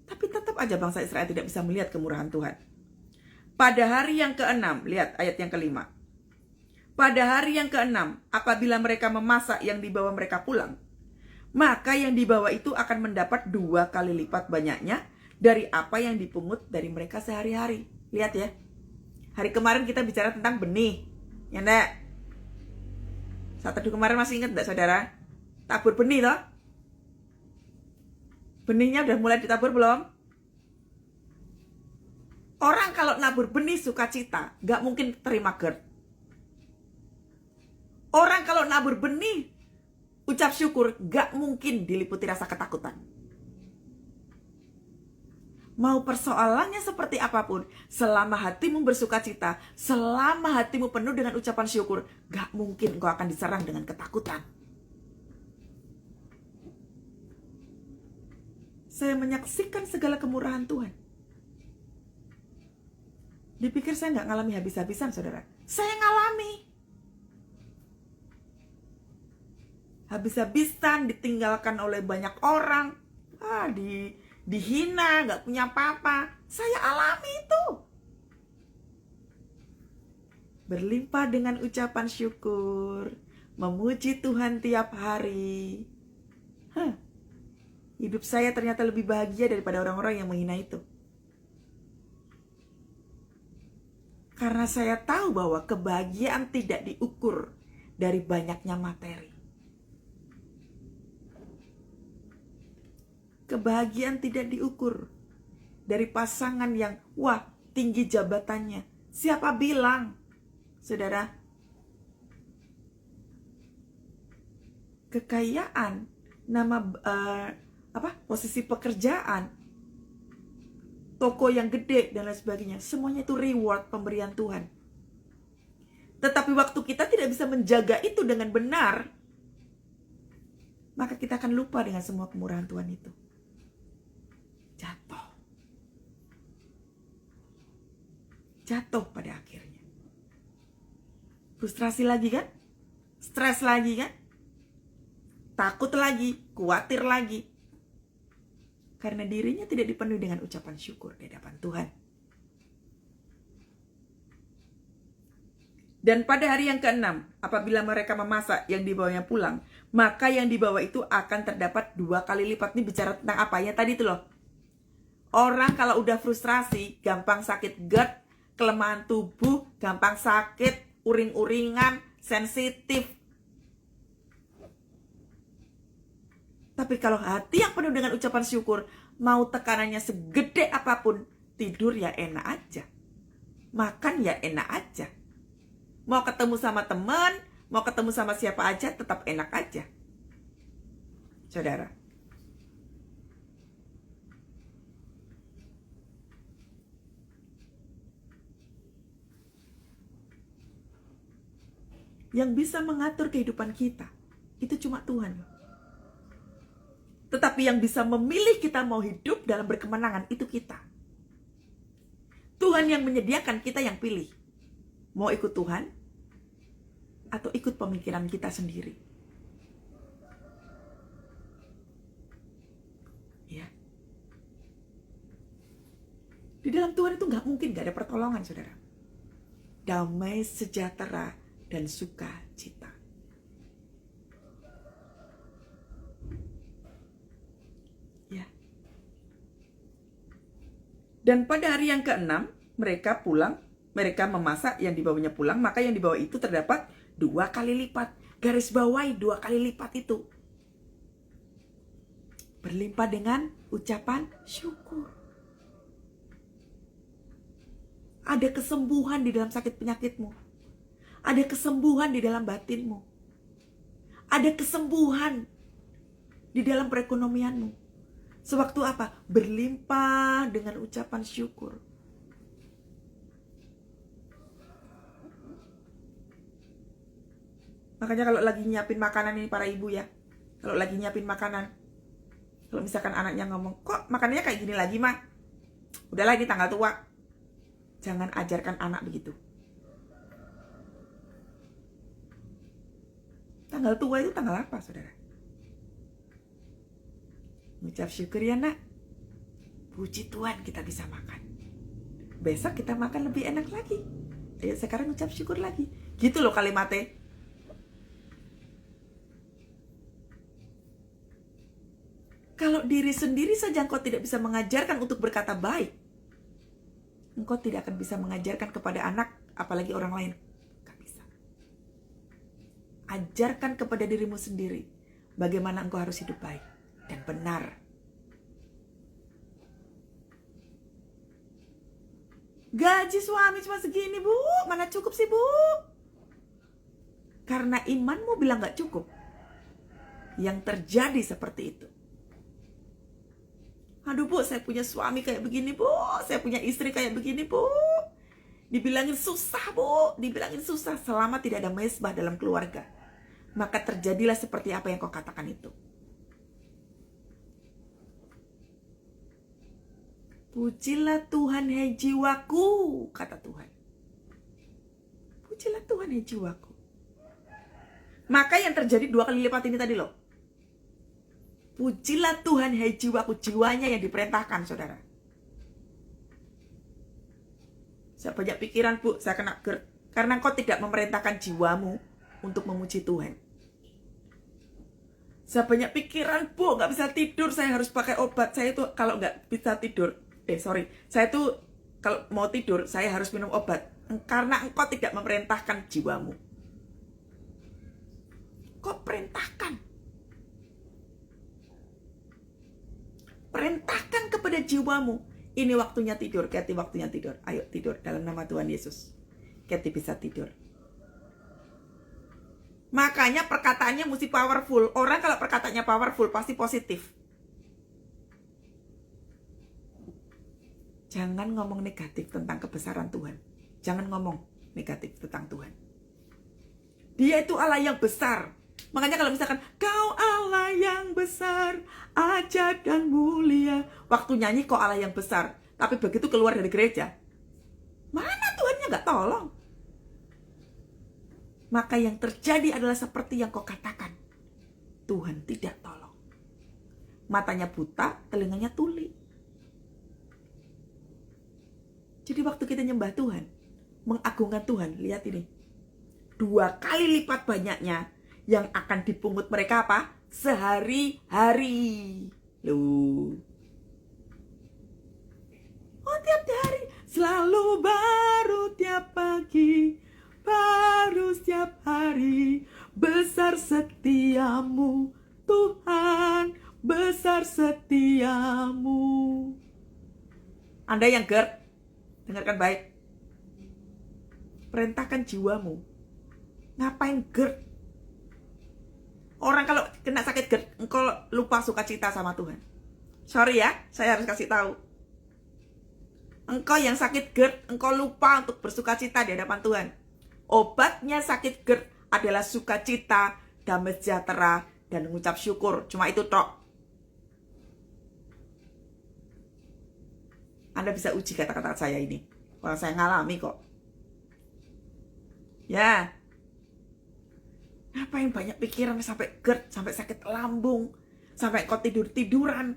Tapi tetap aja bangsa Israel tidak bisa melihat kemurahan Tuhan. Pada hari yang ke-6, lihat ayat yang ke-5. Pada hari yang ke-6, apabila mereka memasak yang dibawa mereka pulang, maka yang dibawa itu akan mendapat 2 kali lipat banyaknya dari apa yang dipungut dari mereka sehari-hari. Lihat ya. Hari kemarin kita bicara tentang benih. Ya enggak? Saat teduh kemarin masih ingat enggak, saudara? Tabur benih toh? Benihnya udah mulai ditabur belum? Orang kalau nabur benih sukacita, gak mungkin terima GERD. Orang kalau nabur benih ucap syukur, gak mungkin diliputi rasa ketakutan. Mau persoalannya seperti apapun, selama hatimu bersukacita, selama hatimu penuh dengan ucapan syukur, gak mungkin engkau akan diserang dengan ketakutan. Saya menyaksikan segala kemurahan Tuhan. Dipikir saya gak ngalami habis-habisan, saudara. Saya ngalami. Habis-habisan, ditinggalkan oleh banyak orang, dihina, gak punya apa-apa. Saya alami itu. Berlimpah dengan ucapan syukur, memuji Tuhan tiap hari. Hidup saya ternyata lebih bahagia daripada orang-orang yang menghina itu. Karena saya tahu bahwa kebahagiaan tidak diukur dari banyaknya materi. Kebahagiaan tidak diukur dari pasangan yang tinggi jabatannya. Siapa bilang, saudara? Kekayaan, posisi pekerjaan, toko yang gede dan lain sebagainya, semuanya itu reward pemberian Tuhan. Tetapi waktu kita tidak bisa menjaga itu dengan benar, maka kita akan lupa dengan semua kemurahan Tuhan itu. Jatuh pada akhirnya. Frustrasi lagi kan? Stres lagi kan? Takut lagi, khawatir lagi. Karena dirinya tidak dipenuhi dengan ucapan syukur di hadapan Tuhan. Dan pada hari yang ke-6, apabila mereka memasak yang dibawanya pulang, maka yang dibawa itu akan terdapat 2 kali lipat. Ini bicara tentang apa ya tadi itu loh. Orang kalau udah frustrasi, gampang sakit GERD, kelemahan tubuh, gampang sakit, uring-uringan, sensitif. Tapi kalau hati yang penuh dengan ucapan syukur, mau tekanannya segede apapun, tidur ya enak aja, makan ya enak aja, mau ketemu sama teman, mau ketemu sama siapa aja, tetap enak aja. Saudara, yang bisa mengatur kehidupan kita itu cuma Tuhan. Tetapi yang bisa memilih kita mau hidup dalam berkemenangan itu kita. Tuhan yang menyediakan, kita yang pilih. Mau ikut Tuhan atau ikut pemikiran kita sendiri. Ya. Di dalam Tuhan itu gak mungkin gak ada pertolongan, saudara. Damai, sejahtera, dan sukacita. Ya. Dan pada hari yang ke-6, mereka pulang, mereka memasak yang dibawanya pulang, maka yang dibawa itu terdapat 2 kali lipat. Garis bawahi 2 kali lipat itu. Berlimpah dengan ucapan syukur. Ada kesembuhan di dalam sakit penyakitmu. Ada kesembuhan di dalam batinmu. Ada kesembuhan di dalam perekonomianmu. Sewaktu apa? Berlimpah dengan ucapan syukur. Makanya kalau lagi nyiapin makanan ini para ibu ya, kalau lagi nyiapin makanan, kalau misalkan anaknya ngomong, kok makanannya kayak gini lagi mah? Udahlah ini tanggal tua. Jangan ajarkan anak begitu. Tanggal tua itu tanggal apa saudara? Ucap syukur ya nak. Puji Tuhan kita bisa makan. Besok kita makan lebih enak lagi. Ayo sekarang ucap syukur lagi. Gitu loh kalimatnya. Kalau diri sendiri saja engkau tidak bisa mengajarkan untuk berkata baik, engkau tidak akan bisa mengajarkan kepada anak, apalagi orang lain. Gak bisa. Ajarkan kepada dirimu sendiri bagaimana engkau harus hidup baik dan benar. Gaji suami cuma segini bu, mana cukup sih bu? Karena imanmu bilang gak cukup. Yang terjadi seperti itu. Aduh bu, saya punya suami kayak begini bu, saya punya istri kayak begini bu. Dibilangin susah bu, dibilangin susah selama tidak ada mesbah dalam keluarga. Maka terjadilah seperti apa yang kau katakan itu. Pujilah Tuhan hai jiwaku, kata Tuhan. Pujilah Tuhan hai jiwaku. Maka yang terjadi 2 kali lipat ini tadi loh. Pujilah Tuhan hai jiwaku, jiwanya yang diperintahkan saudara. Saya banyak pikiran bu, saya kena GERD. Karena kau tidak memerintahkan jiwamu untuk memuji Tuhan. Saya banyak pikiran bu, gak bisa tidur, saya harus pakai obat. Saya itu kalau gak bisa tidur, saya itu kalau mau tidur, saya harus minum obat. Karena engkau tidak memerintahkan jiwamu. Kau perintahkan. Perintahkan kepada jiwamu. Ini waktunya tidur, Kathy waktunya tidur. Ayo tidur dalam nama Tuhan Yesus. Kathy bisa tidur. Makanya perkataannya mesti powerful. Orang kalau perkataannya powerful pasti positif. Jangan ngomong negatif tentang kebesaran Tuhan. Jangan ngomong negatif tentang Tuhan. Dia itu Allah yang besar. Makanya kalau misalkan kau Allah yang besar, ajaib dan mulia. Waktu nyanyi kau Allah yang besar, tapi begitu keluar dari gereja, mana Tuhannya gak tolong. Maka yang terjadi adalah seperti yang kau katakan. Tuhan tidak tolong. Matanya buta, telinganya tuli. Jadi waktu kita nyembah Tuhan, mengagungkan Tuhan, lihat ini. 2 kali lipat banyaknya yang akan dipungut mereka apa? Sehari-hari. Loh. Oh tiap hari selalu baru tiap pagi, baru setiap hari. Besar setiamu Tuhan, besar setiamu. Anda yang GERD, dengarkan baik. Perintahkan jiwamu. Ngapain GERD? Orang kalau kena sakit GERD, engkau lupa sukacita sama Tuhan. Sorry ya, saya harus kasih tahu. Engkau yang sakit GERD, engkau lupa untuk bersukacita di hadapan Tuhan. Obatnya sakit GERD adalah sukacita, damai sejahtera, dan mengucap syukur. Cuma itu tok. Anda bisa uji kata-kata saya ini. Kalau saya ngalami kok. Ya. Ngapain banyak pikiran sampai GERD, sampai sakit lambung, sampai kau tidur-tiduran.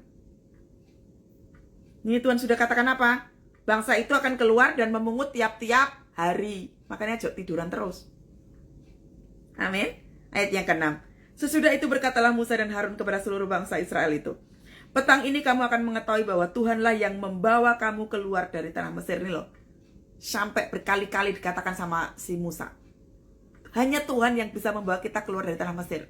Ini Tuhan sudah katakan apa? Bangsa itu akan keluar dan memungut tiap-tiap hari. Makanya jok tiduran terus. Amin. Ayat yang ke-6. Sesudah itu berkatalah Musa dan Harun kepada seluruh bangsa Israel itu. Petang ini kamu akan mengetahui bahwa Tuhanlah yang membawa kamu keluar dari tanah Mesir ini loh. Sampai berkali-kali dikatakan sama si Musa. Hanya Tuhan yang bisa membawa kita keluar dari tanah Mesir.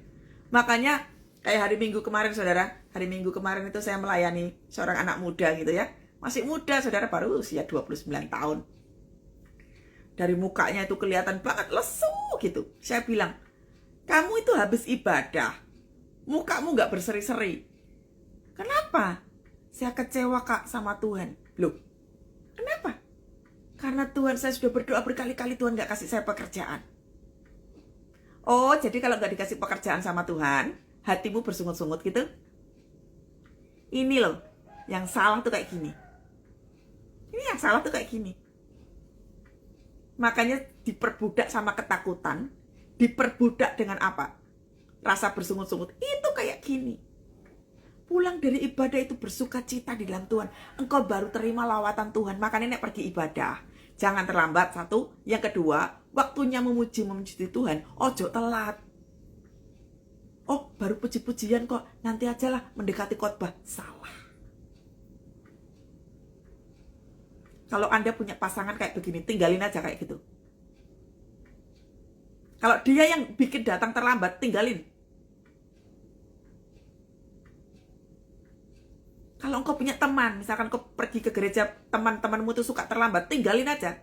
Makanya kayak hari Minggu kemarin saudara. Hari Minggu kemarin itu saya melayani seorang anak muda gitu ya. Masih muda saudara, baru usia 29 tahun. Dari mukanya itu kelihatan banget lesu gitu. Saya bilang, kamu itu habis ibadah. Mukamu gak berseri-seri. Kenapa? Saya kecewa Kak sama Tuhan. Loh, kenapa? Karena Tuhan, saya sudah berdoa berkali-kali, Tuhan gak kasih saya pekerjaan. Oh, jadi kalau gak dikasih pekerjaan sama Tuhan, hatimu bersungut-sungut gitu? Ini loh, yang salah tuh kayak gini. Ini yang salah tuh kayak gini. Makanya diperbudak sama ketakutan, diperbudak dengan apa? Rasa bersungut-sungut. Itu kayak gini. Pulang dari ibadah itu bersuka cita di dalam Tuhan. Engkau baru terima lawatan Tuhan. Makanya nek pergi ibadah, jangan terlambat, satu. Yang kedua, waktunya memuji Tuhan, ojo telat. Oh, baru puji-pujian kok, nanti aja lah mendekati khotbah. Salah. Kalau Anda punya pasangan kayak begini, tinggalin aja kayak gitu. Kalau dia yang bikin datang terlambat, tinggalin. Kalau engkau punya teman, misalkan kau pergi ke gereja, teman-temanmu itu suka terlambat, tinggalin aja.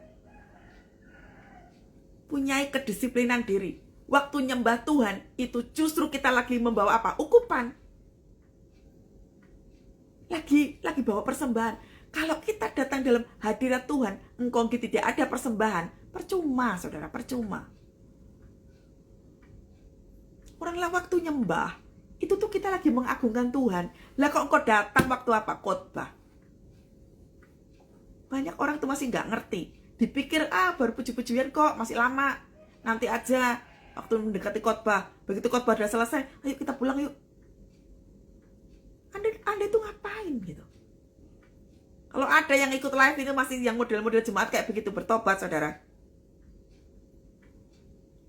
Punyai kedisiplinan diri. Waktu nyembah Tuhan, itu justru kita lagi membawa apa? Ukupan. Lagi bawa persembahan. Kalau kita datang dalam hadirat Tuhan, engkau tidak ada persembahan, percuma saudara, percuma. Oranglah waktu nyembah, itu tuh kita lagi mengagungkan Tuhan. Lah kok engkau datang waktu apa? Khotbah. Banyak orang tuh masih nggak ngerti. Dipikir, baru puji-pujian kok, masih lama. Nanti aja, waktu mendekati khotbah. Begitu khotbah udah selesai, ayo kita pulang yuk. Anda itu ngapain gitu? Kalau ada yang ikut live itu masih yang model-model jemaat kayak begitu, bertobat saudara.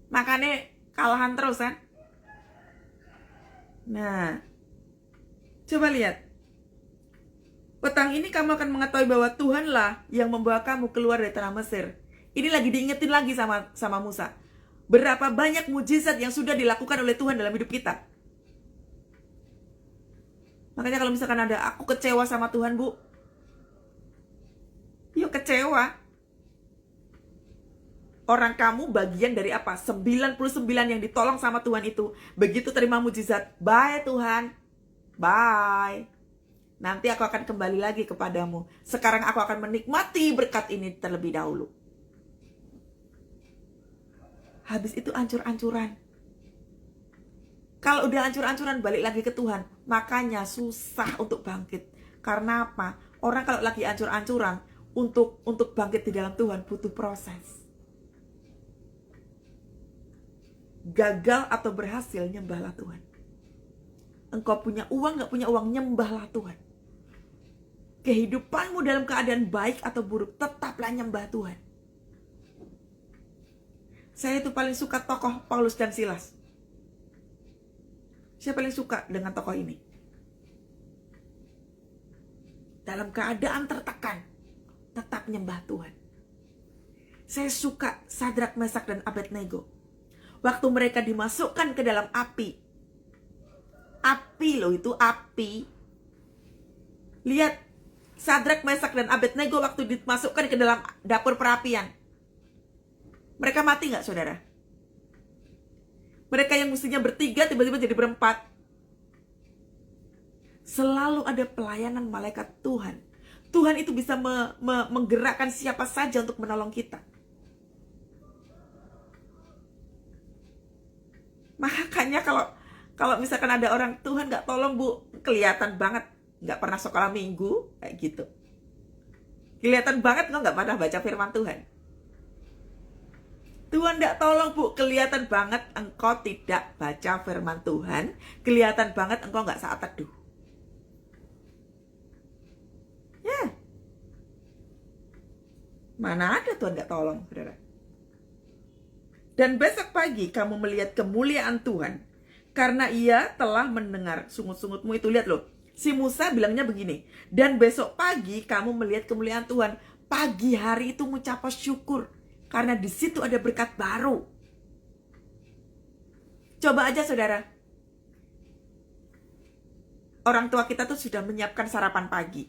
Makanya kalahan terus kan. Nah, coba lihat. Petang ini kamu akan mengetahui bahwa Tuhanlah yang membawa kamu keluar dari tanah Mesir. Ini lagi diingetin lagi sama Musa. Berapa banyak mujizat yang sudah dilakukan oleh Tuhan dalam hidup kita. Makanya kalau misalkan ada aku kecewa sama Tuhan, Bu, yuk kecewa. Orang kamu bagian dari apa? 99 yang ditolong sama Tuhan itu. Begitu terima mujizat, bye Tuhan. Bye. Nanti aku akan kembali lagi kepadamu. Sekarang aku akan menikmati berkat ini terlebih dahulu. Habis itu ancur-ancuran. Kalau udah ancur-ancuran balik lagi ke Tuhan, makanya susah untuk bangkit. Karena apa? Orang kalau lagi ancur-ancuran, untuk bangkit di dalam Tuhan butuh proses. Gagal atau berhasil, nyembahlah Tuhan. Engkau punya uang, gak punya uang, nyembahlah Tuhan. Kehidupanmu dalam keadaan baik atau buruk, tetaplah nyembah Tuhan. Saya itu paling suka tokoh Paulus dan Silas. Saya paling suka dengan tokoh ini. Dalam keadaan tertekan, tetap nyembah Tuhan. Saya suka Sadrak, Mesak, dan Abednego. Waktu mereka dimasukkan ke dalam api. Api loh, itu api. Lihat, Sadrak, Mesak, dan Abednego waktu dimasukkan ke dalam dapur perapian. Mereka mati gak saudara? Mereka yang mestinya bertiga tiba-tiba jadi berempat. Selalu ada pelayanan malaikat Tuhan. Tuhan itu bisa menggerakkan siapa saja untuk menolong kita. Makanya kalau misalkan ada orang Tuhan gak tolong, Bu, kelihatan banget. Gak pernah sekolah minggu, kayak gitu. Kelihatan banget kok gak pernah baca firman Tuhan. Tuhan gak tolong, Bu, kelihatan banget engkau tidak baca firman Tuhan. Kelihatan banget engkau gak saat teduh. Ya. Mana ada Tuhan gak tolong, saudara. Dan besok pagi kamu melihat kemuliaan Tuhan, karena ia telah mendengar sungut-sungutmu itu. Lihat loh, si Musa bilangnya begini, dan besok pagi kamu melihat kemuliaan Tuhan. Pagi hari itu mengucap syukur, karena di situ ada berkat baru. Coba aja saudara, orang tua kita tuh sudah menyiapkan sarapan pagi.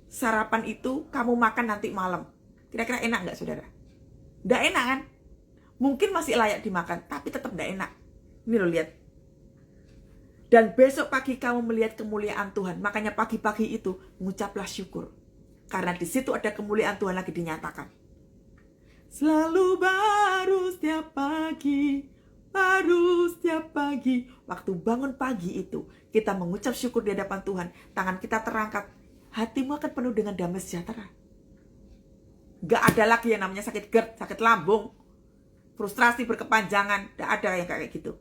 Sarapan itu kamu makan nanti malam. Kira-kira enak nggak saudara? Nggak enak kan? Mungkin masih layak dimakan, tapi tetap nggak enak. Ini lo lihat. Dan besok pagi kamu melihat kemuliaan Tuhan. Makanya pagi-pagi itu mengucaplah syukur. Karena di situ ada kemuliaan Tuhan lagi dinyatakan. Selalu baru setiap pagi, baru setiap pagi. Waktu bangun pagi itu, kita mengucap syukur di hadapan Tuhan. Tangan kita terangkat. Hatimu akan penuh dengan damai sejahtera. Gak ada lagi yang namanya sakit GERD, sakit lambung, frustrasi berkepanjangan. Gak ada yang kayak gitu.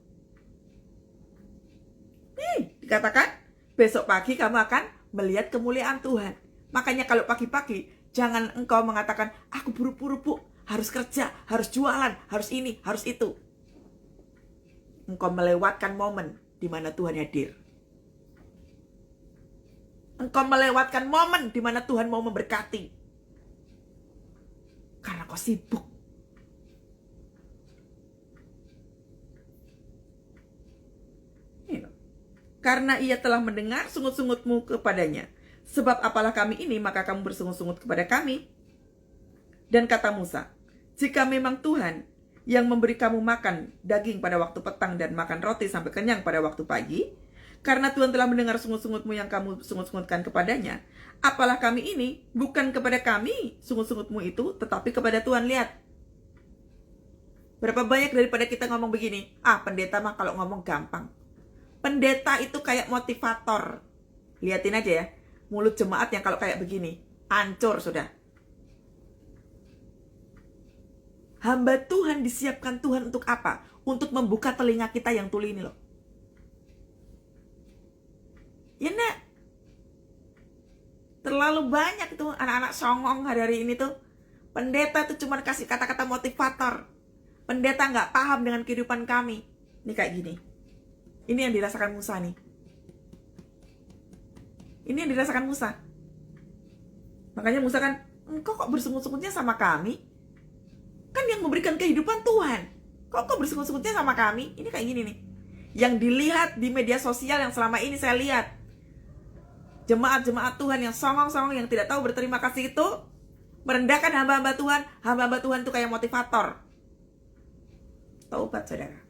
Dikatakan, besok pagi kamu akan melihat kemuliaan Tuhan. Makanya kalau pagi-pagi, jangan engkau mengatakan, aku buru-buru bu, harus kerja, harus jualan, harus ini, harus itu. Engkau melewatkan momen di mana Tuhan hadir. Engkau melewatkan momen di mana Tuhan mau memberkati. Karena kau sibuk. Karena ia telah mendengar sungut-sungutmu kepadanya. Sebab apalah kami ini, maka kamu bersungut-sungut kepada kami. Dan kata Musa, jika memang Tuhan yang memberi kamu makan daging pada waktu petang dan makan roti sampai kenyang pada waktu pagi, karena Tuhan telah mendengar sungut-sungutmu yang kamu sungut-sungutkan kepadanya, apalah kami ini, bukan kepada kami sungut-sungutmu itu, tetapi kepada Tuhan. Lihat, berapa banyak daripada kita ngomong begini, pendeta mah kalau ngomong gampang. Pendeta itu kayak motivator. Lihatin aja ya, mulut jemaat yang kalau kayak begini, hancur sudah. Hamba Tuhan disiapkan Tuhan untuk apa? Untuk membuka telinga kita yang tuli ini loh. Ya nak, terlalu banyak itu anak-anak songong hari-hari ini tuh. Pendeta tuh cuma kasih kata-kata motivator. Pendeta nggak paham dengan kehidupan kami. Ini kayak gini. Ini yang dirasakan Musa nih. Ini yang dirasakan Musa. Makanya Musa kan, engkau kok bersungut-sungutnya sama kami? Kan yang memberikan kehidupan Tuhan. Kok bersungut-sungutnya sama kami? Ini kayak gini nih. Yang dilihat di media sosial yang selama ini saya lihat. Jemaat-jemaat Tuhan yang songong-songong, yang tidak tahu berterima kasih itu merendahkan hamba-hamba Tuhan. Hamba-hamba Tuhan itu kayak motivator. Taubat saudara.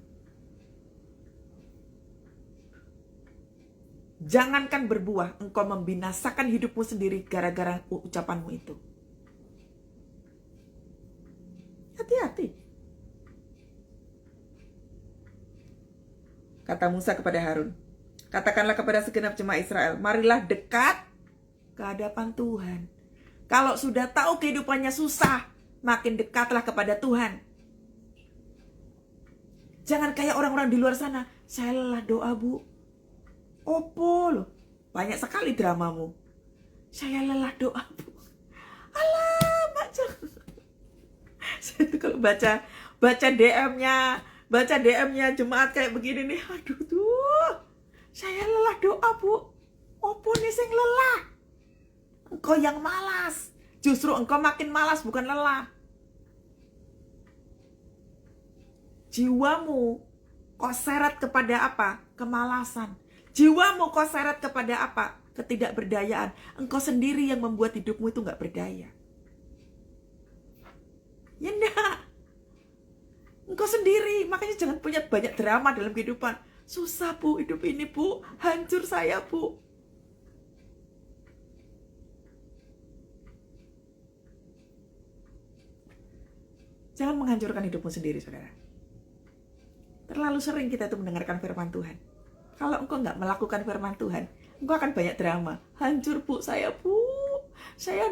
Jangankan berbuah, engkau membinasakan hidupmu sendiri gara-gara ucapanmu itu. Hati-hati. Kata Musa kepada Harun, katakanlah kepada segenap jemaat Israel, marilah dekat ke hadapan Tuhan. Kalau sudah tahu kehidupannya susah, makin dekatlah kepada Tuhan. Jangan kayak orang-orang di luar sana, saya lelah doa bu. Opo loh, banyak sekali dramamu. Saya lelah doa bu. Alamak, saya tuh kalau baca DM-nya jemaat kayak begini nih, aduh tuh, saya lelah doa bu. Opo nih sing lelah? Engkau yang malas. Justru engkau makin malas, bukan lelah. Jiwamu kau seret kepada apa? Kemalasan. Jiwamu kau seret kepada apa? Ketidakberdayaan. Engkau sendiri yang membuat hidupmu itu gak berdaya. Ya enggak. Engkau sendiri. Makanya jangan punya banyak drama dalam kehidupan. Susah bu, hidup ini bu. Hancur saya bu. Jangan menghancurkan hidupmu sendiri, saudara. Terlalu sering kita itu mendengarkan firman Tuhan. Kalau engkau nggak melakukan firman Tuhan, engkau akan banyak drama. Hancur bu, saya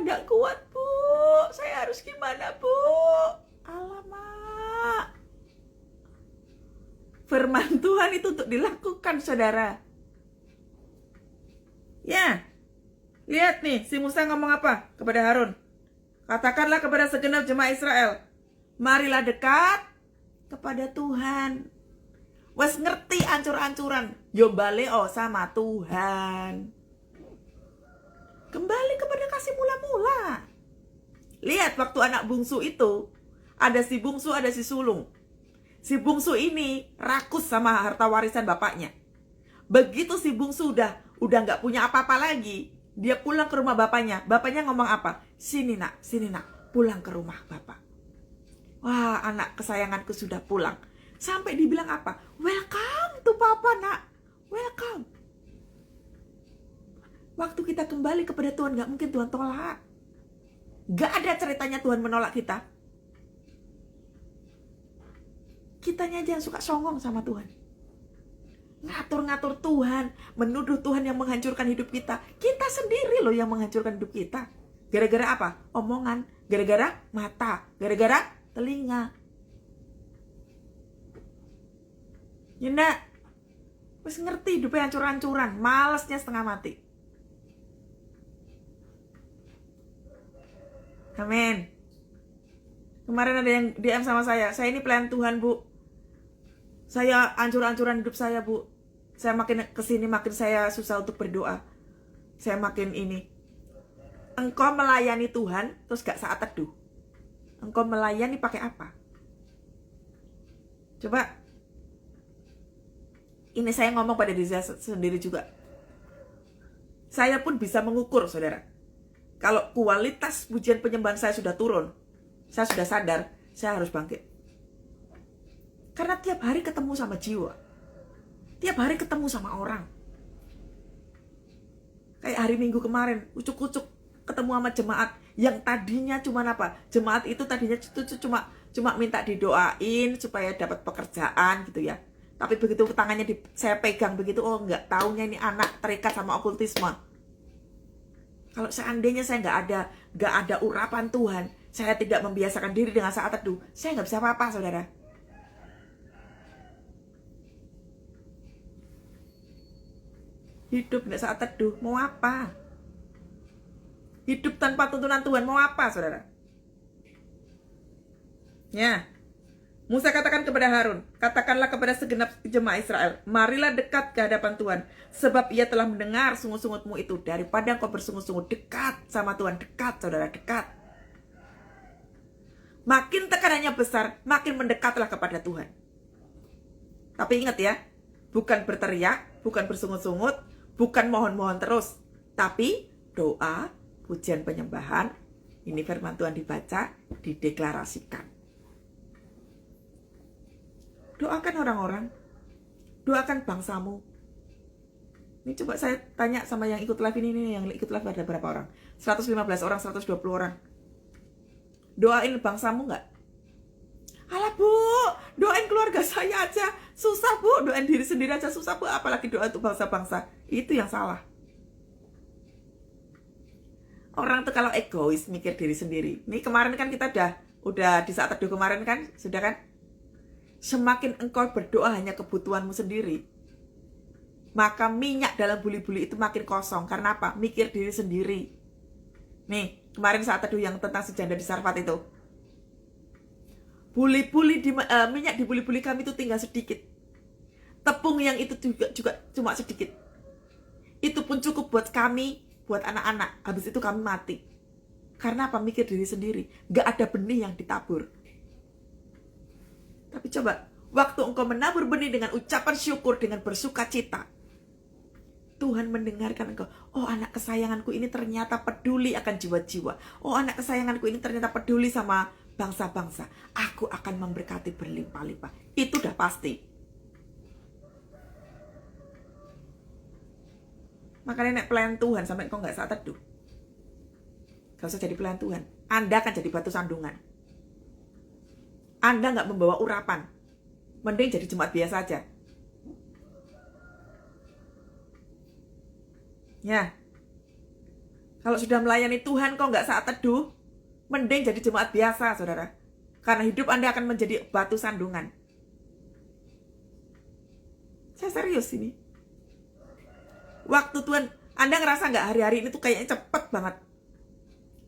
nggak kuat bu, saya harus gimana bu? Alamak. Firman Tuhan itu untuk dilakukan, saudara. Ya, lihat nih, si Musa ngomong apa kepada Harun? Katakanlah kepada segenap jemaat Israel, marilah dekat kepada Tuhan. Wes ngerti ancur-ancuran, yo baleo sama Tuhan. Kembali kepada kasih mula-mula. Lihat waktu anak bungsu itu, ada si bungsu, ada si sulung. Si bungsu ini rakus sama harta warisan bapaknya. Begitu si bungsu udah nggak punya apa-apa lagi, dia pulang ke rumah bapaknya. Bapaknya ngomong apa? Sini nak, pulang ke rumah bapak. Wah, anak kesayanganku sudah pulang. Sampai dibilang apa? Welcome to papa nak. welcome. Waktu kita kembali kepada Tuhan, gak mungkin Tuhan tolak. Gak ada ceritanya Tuhan menolak kita. Kitanya aja yang suka songong sama Tuhan. Ngatur-ngatur Tuhan, menuduh Tuhan yang menghancurkan hidup kita. Kita sendiri loh yang menghancurkan hidup kita. Gara-gara apa? Omongan. Gara-gara mata. Gara-gara telinga. Ya enggak? Wis ngerti hidupnya hancur-hancuran. Malesnya setengah mati. Amin. Kemarin ada yang DM sama saya ini pelayan Tuhan, Bu. Saya hancur-hancuran hidup saya, Bu. Saya makin kesini makin saya susah untuk berdoa. Saya makin ini. Engkau melayani Tuhan terus gak saat teduh. Engkau melayani pakai apa? Coba. Ini saya ngomong pada diri saya sendiri juga. Saya pun bisa mengukur, saudara. Kalau kualitas pujian penyembahan saya sudah turun, saya sudah sadar, saya harus bangkit. Karena tiap hari ketemu sama jiwa. Tiap hari ketemu sama orang. Kayak hari Minggu kemarin, ucuk-ucuk ketemu sama jemaat yang tadinya cuma apa? Jemaat itu tadinya cuma minta didoain supaya dapat pekerjaan gitu ya. Tapi begitu tangannya saya pegang begitu, oh enggak, taunya ini anak terikat sama okultisme. Kalau seandainya saya nggak ada urapan Tuhan, saya tidak membiasakan diri dengan saat teduh, saya nggak bisa apa-apa, saudara. Hidup nggak saat teduh, mau apa? Hidup tanpa tuntunan Tuhan, mau apa, saudara? Ya, Musa katakan kepada Harun, katakanlah kepada segenap jemaah Israel, marilah dekat ke hadapan Tuhan, sebab ia telah mendengar sungut-sungutmu itu. Daripada engkau bersungut-sungut, dekat sama Tuhan, dekat, saudara, dekat. Makin tekanannya besar, makin mendekatlah kepada Tuhan. Tapi ingat ya, bukan berteriak, bukan bersungut-sungut, bukan mohon-mohon terus, tapi doa, pujian penyembahan, ini firman Tuhan dibaca, dideklarasikan. Doakan orang-orang, doakan bangsamu. Ini coba saya tanya sama yang ikut live ini yang ikut live ada berapa orang? 115 orang, 120 orang. Doain bangsamu nggak? Alah Bu, doain keluarga saya aja susah Bu, doain diri sendiri aja susah Bu, apalagi doa untuk bangsa-bangsa. Itu yang salah. Orang tuh kalau egois mikir diri sendiri. Ini kemarin kan kita udah di saat teduh kemarin kan, sudah kan? Semakin engkau berdoa hanya kebutuhanmu sendiri, maka minyak dalam buli-buli itu makin kosong. Karena apa? Mikir diri sendiri. Nih, kemarin saat teduh yang tentang si janda di Sarfat itu. Minyak di buli-buli kami itu tinggal sedikit. Tepung yang itu juga cuma sedikit. Itu pun cukup buat kami, buat anak-anak. Habis itu kami mati. Karena apa? Mikir diri sendiri. Gak ada benih yang ditabur. Tapi coba, waktu engkau menabur benih dengan ucapan syukur, dengan bersuka cita, Tuhan mendengarkan engkau. Oh, anak kesayanganku ini ternyata peduli akan jiwa-jiwa. Oh, anak kesayanganku ini ternyata peduli sama bangsa-bangsa. Aku akan memberkati berlimpah-limpah. Itu udah pasti. Makanya nek pelayan Tuhan sampai engkau gak saat teduh, gak usah jadi pelayan Tuhan. Anda akan jadi batu sandungan. Anda nggak membawa urapan, mending jadi jemaat biasa aja. Ya, kalau sudah melayani Tuhan kok nggak saat teduh, mending jadi jemaat biasa, saudara. Karena hidup Anda akan menjadi batu sandungan. Saya serius ini. Waktu Tuhan, Anda ngerasa nggak hari-hari ini tuh kayaknya cepet banget.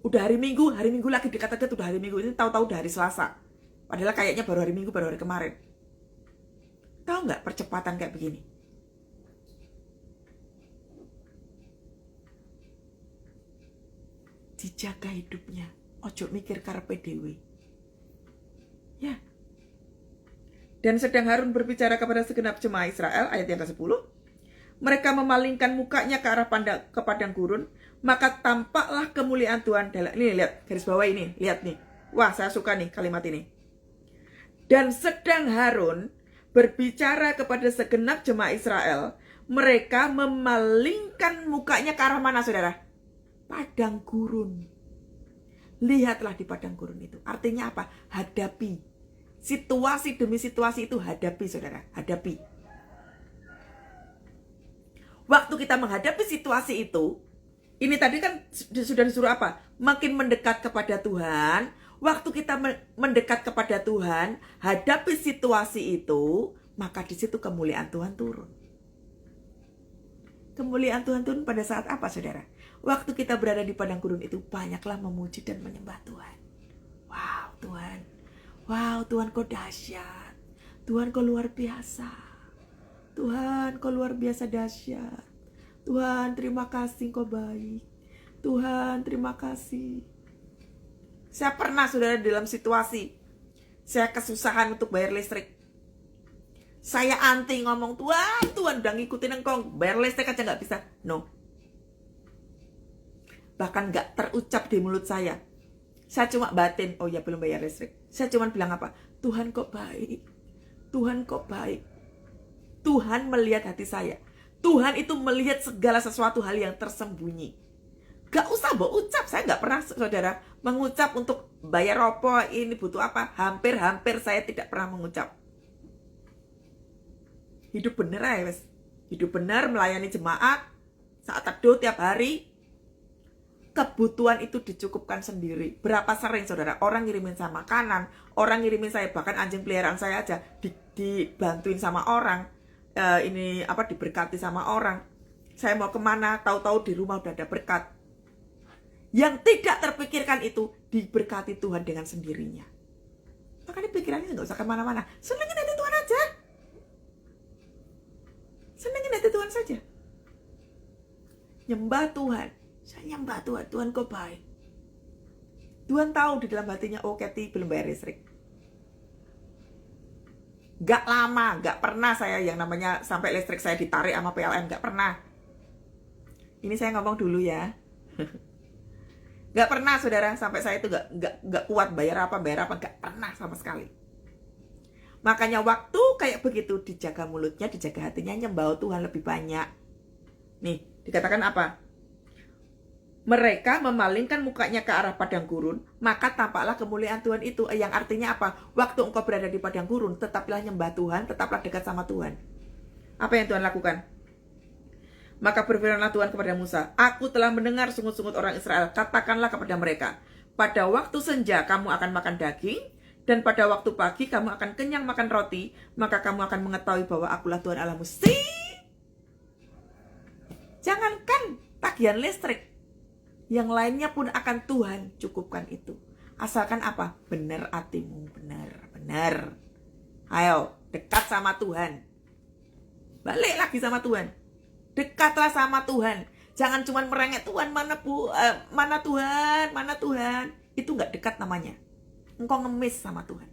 Udah hari Minggu lagi dekat aja tuh, udah hari Minggu ini tahu-tahu udah hari Selasa. Padahal kayaknya baru hari Minggu, baru hari kemarin. Tahu nggak percepatan kayak begini? Dijaga hidupnya. Ojo mikir karepe dhewe. Ya. Dan sedang Harun berbicara kepada segenap jemaah Israel, ayat yang ke-10. Mereka memalingkan mukanya ke arah ke padang gurun, maka tampaklah kemuliaan Tuhan. Ini lihat, garis bawah ini, lihat nih. Wah, saya suka nih kalimat ini. Dan sedang Harun berbicara kepada segenap jemaah Israel, Mereka memalingkan mukanya ke arah mana, saudara? Padang gurun. Lihatlah di padang gurun itu. Artinya apa? Hadapi. Situasi demi situasi itu hadapi, saudara. Hadapi. Waktu kita menghadapi situasi itu, ini tadi kan sudah disuruh apa? Makin mendekat kepada Tuhan. Waktu kita mendekat kepada Tuhan, hadapi situasi itu, maka di situ kemuliaan Tuhan turun. Kemuliaan Tuhan turun pada saat apa, saudara? Waktu kita berada di padang gurun itu, banyaklah memuji dan menyembah Tuhan. Wow, Tuhan. Wow, Tuhan kau dahsyat. Tuhan kau luar biasa. Tuhan kau luar biasa dahsyat. Tuhan terima kasih kau baik. Tuhan terima kasih. Saya pernah, saudara, dalam situasi saya kesusahan untuk bayar listrik. Saya anti ngomong, Tuhan udah ngikutin engkau, bayar listrik aja gak bisa. No. Bahkan gak terucap di mulut saya. Saya cuma batin, oh ya belum bayar listrik. Saya cuma bilang apa? Tuhan kok baik. Tuhan kok baik. Tuhan melihat hati saya. Tuhan itu melihat segala sesuatu hal yang tersembunyi. Gak usah bawa ucap. Saya gak pernah, saudara, mengucap untuk bayar apa, ini butuh apa. Hampir saya tidak pernah mengucap. Hidup bener ya, wes. Hidup bener, melayani jemaat, saat teduh tiap hari. Kebutuhan itu dicukupkan sendiri. Berapa sering, saudara, orang ngirimin saya makanan, orang ngirimin saya, bahkan anjing peliharaan saya aja dibantuin sama orang. Ini apa, diberkati sama orang. Saya mau kemana, tahu-tahu di rumah udah ada berkat. Yang tidak terpikirkan itu diberkati Tuhan dengan sendirinya. Makanya pikirannya nggak usah kemana-mana. Senengin hati Tuhan aja. Senengin hati Tuhan saja. Nyembah Tuhan. Saya nyembah Tuhan. Tuhan kau baik. Tuhan tahu di dalam hatinya, oh Kathy belum bayar listrik. Gak lama, gak pernah saya yang namanya sampai listrik saya ditarik sama PLN. Gak pernah. Ini saya ngomong dulu ya. Gak pernah, saudara, sampai saya itu gak kuat bayar apa, gak pernah sama sekali. Makanya waktu kayak begitu, dijaga mulutnya, dijaga hatinya, nyembah Tuhan lebih banyak. Nih, dikatakan apa? Mereka memalingkan mukanya ke arah padang gurun, maka tampaklah kemuliaan Tuhan itu. Yang artinya apa? Waktu engkau berada di padang gurun, tetaplah nyembah Tuhan, tetaplah dekat sama Tuhan. Apa yang Tuhan lakukan? Maka berfirmanlah Tuhan kepada Musa, aku telah mendengar sungut-sungut orang Israel, katakanlah kepada mereka, pada waktu senja kamu akan makan daging, dan pada waktu pagi kamu akan kenyang makan roti, maka kamu akan mengetahui bahwa akulah Tuhan Allahmu. Jangankan tagihan listrik, yang lainnya pun akan Tuhan cukupkan itu. Asalkan apa? Benar hatimu, benar. Ayo, dekat sama Tuhan. Balik lagi sama Tuhan. Dekatlah sama Tuhan. Jangan cuma merengek, Tuhan mana Tuhan. Itu gak dekat namanya. Engkau ngemis sama Tuhan.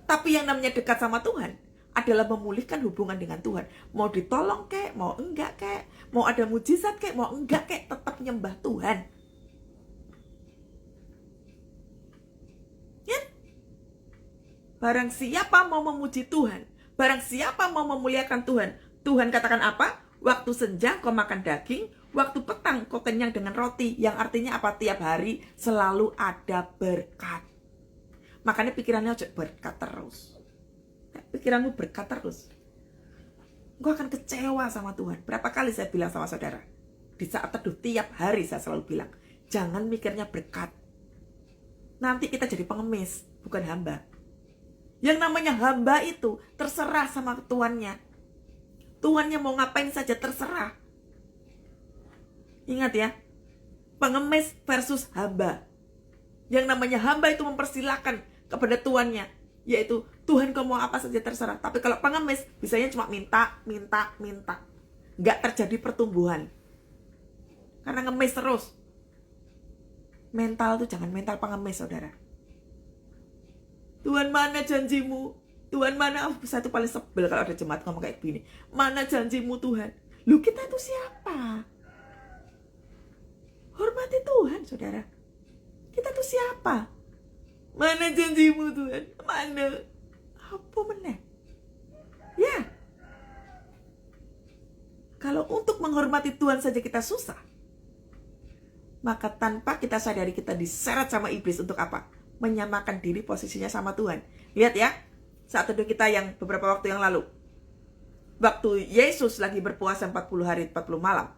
Tapi yang namanya dekat sama Tuhan adalah memulihkan hubungan dengan Tuhan. Mau ditolong kek, mau enggak kek, mau ada mujizat kek, mau enggak kek, tetap nyembah Tuhan. Ya? Barang siapa mau memuji Tuhan, barang siapa mau memuliakan Tuhan, Tuhan katakan apa? Waktu senja kau makan daging, waktu petang kau kenyang dengan roti. Yang artinya apa? Tiap hari selalu ada berkat. Makanya pikirannya berkat terus. Pikiranmu berkat terus. Engkau akan kecewa sama Tuhan. Berapa kali saya bilang sama saudara, di saat teduh tiap hari saya selalu bilang, jangan mikirnya berkat. Nanti kita jadi pengemis, bukan hamba. Yang namanya hamba itu terserah sama tuannya. Tuannya mau ngapain saja terserah. Ingat ya, pengemis versus hamba. Yang namanya hamba itu mempersilahkan kepada tuannya, yaitu Tuhan kau mau apa saja terserah. Tapi kalau pengemis bisanya cuma minta. Gak terjadi pertumbuhan. Karena ngemis terus. Mental tuh jangan mental pengemis, saudara. Tuhan mana janjimu? Tuhan mana? Saya tuh paling sebel kalau ada jemaat ngomong kayak gini. Mana janjimu Tuhan? Lu kita itu siapa? Hormati Tuhan, saudara. Kita tuh siapa? Mana janjimu Tuhan? Mana? Apa meneh? Ya. Kalau untuk menghormati Tuhan saja kita susah, maka tanpa kita sadari kita diseret sama iblis untuk apa? Menyamakan diri posisinya sama Tuhan. Lihat ya, saat teduh kita yang beberapa waktu yang lalu. Waktu Yesus lagi berpuasa 40 hari 40 malam.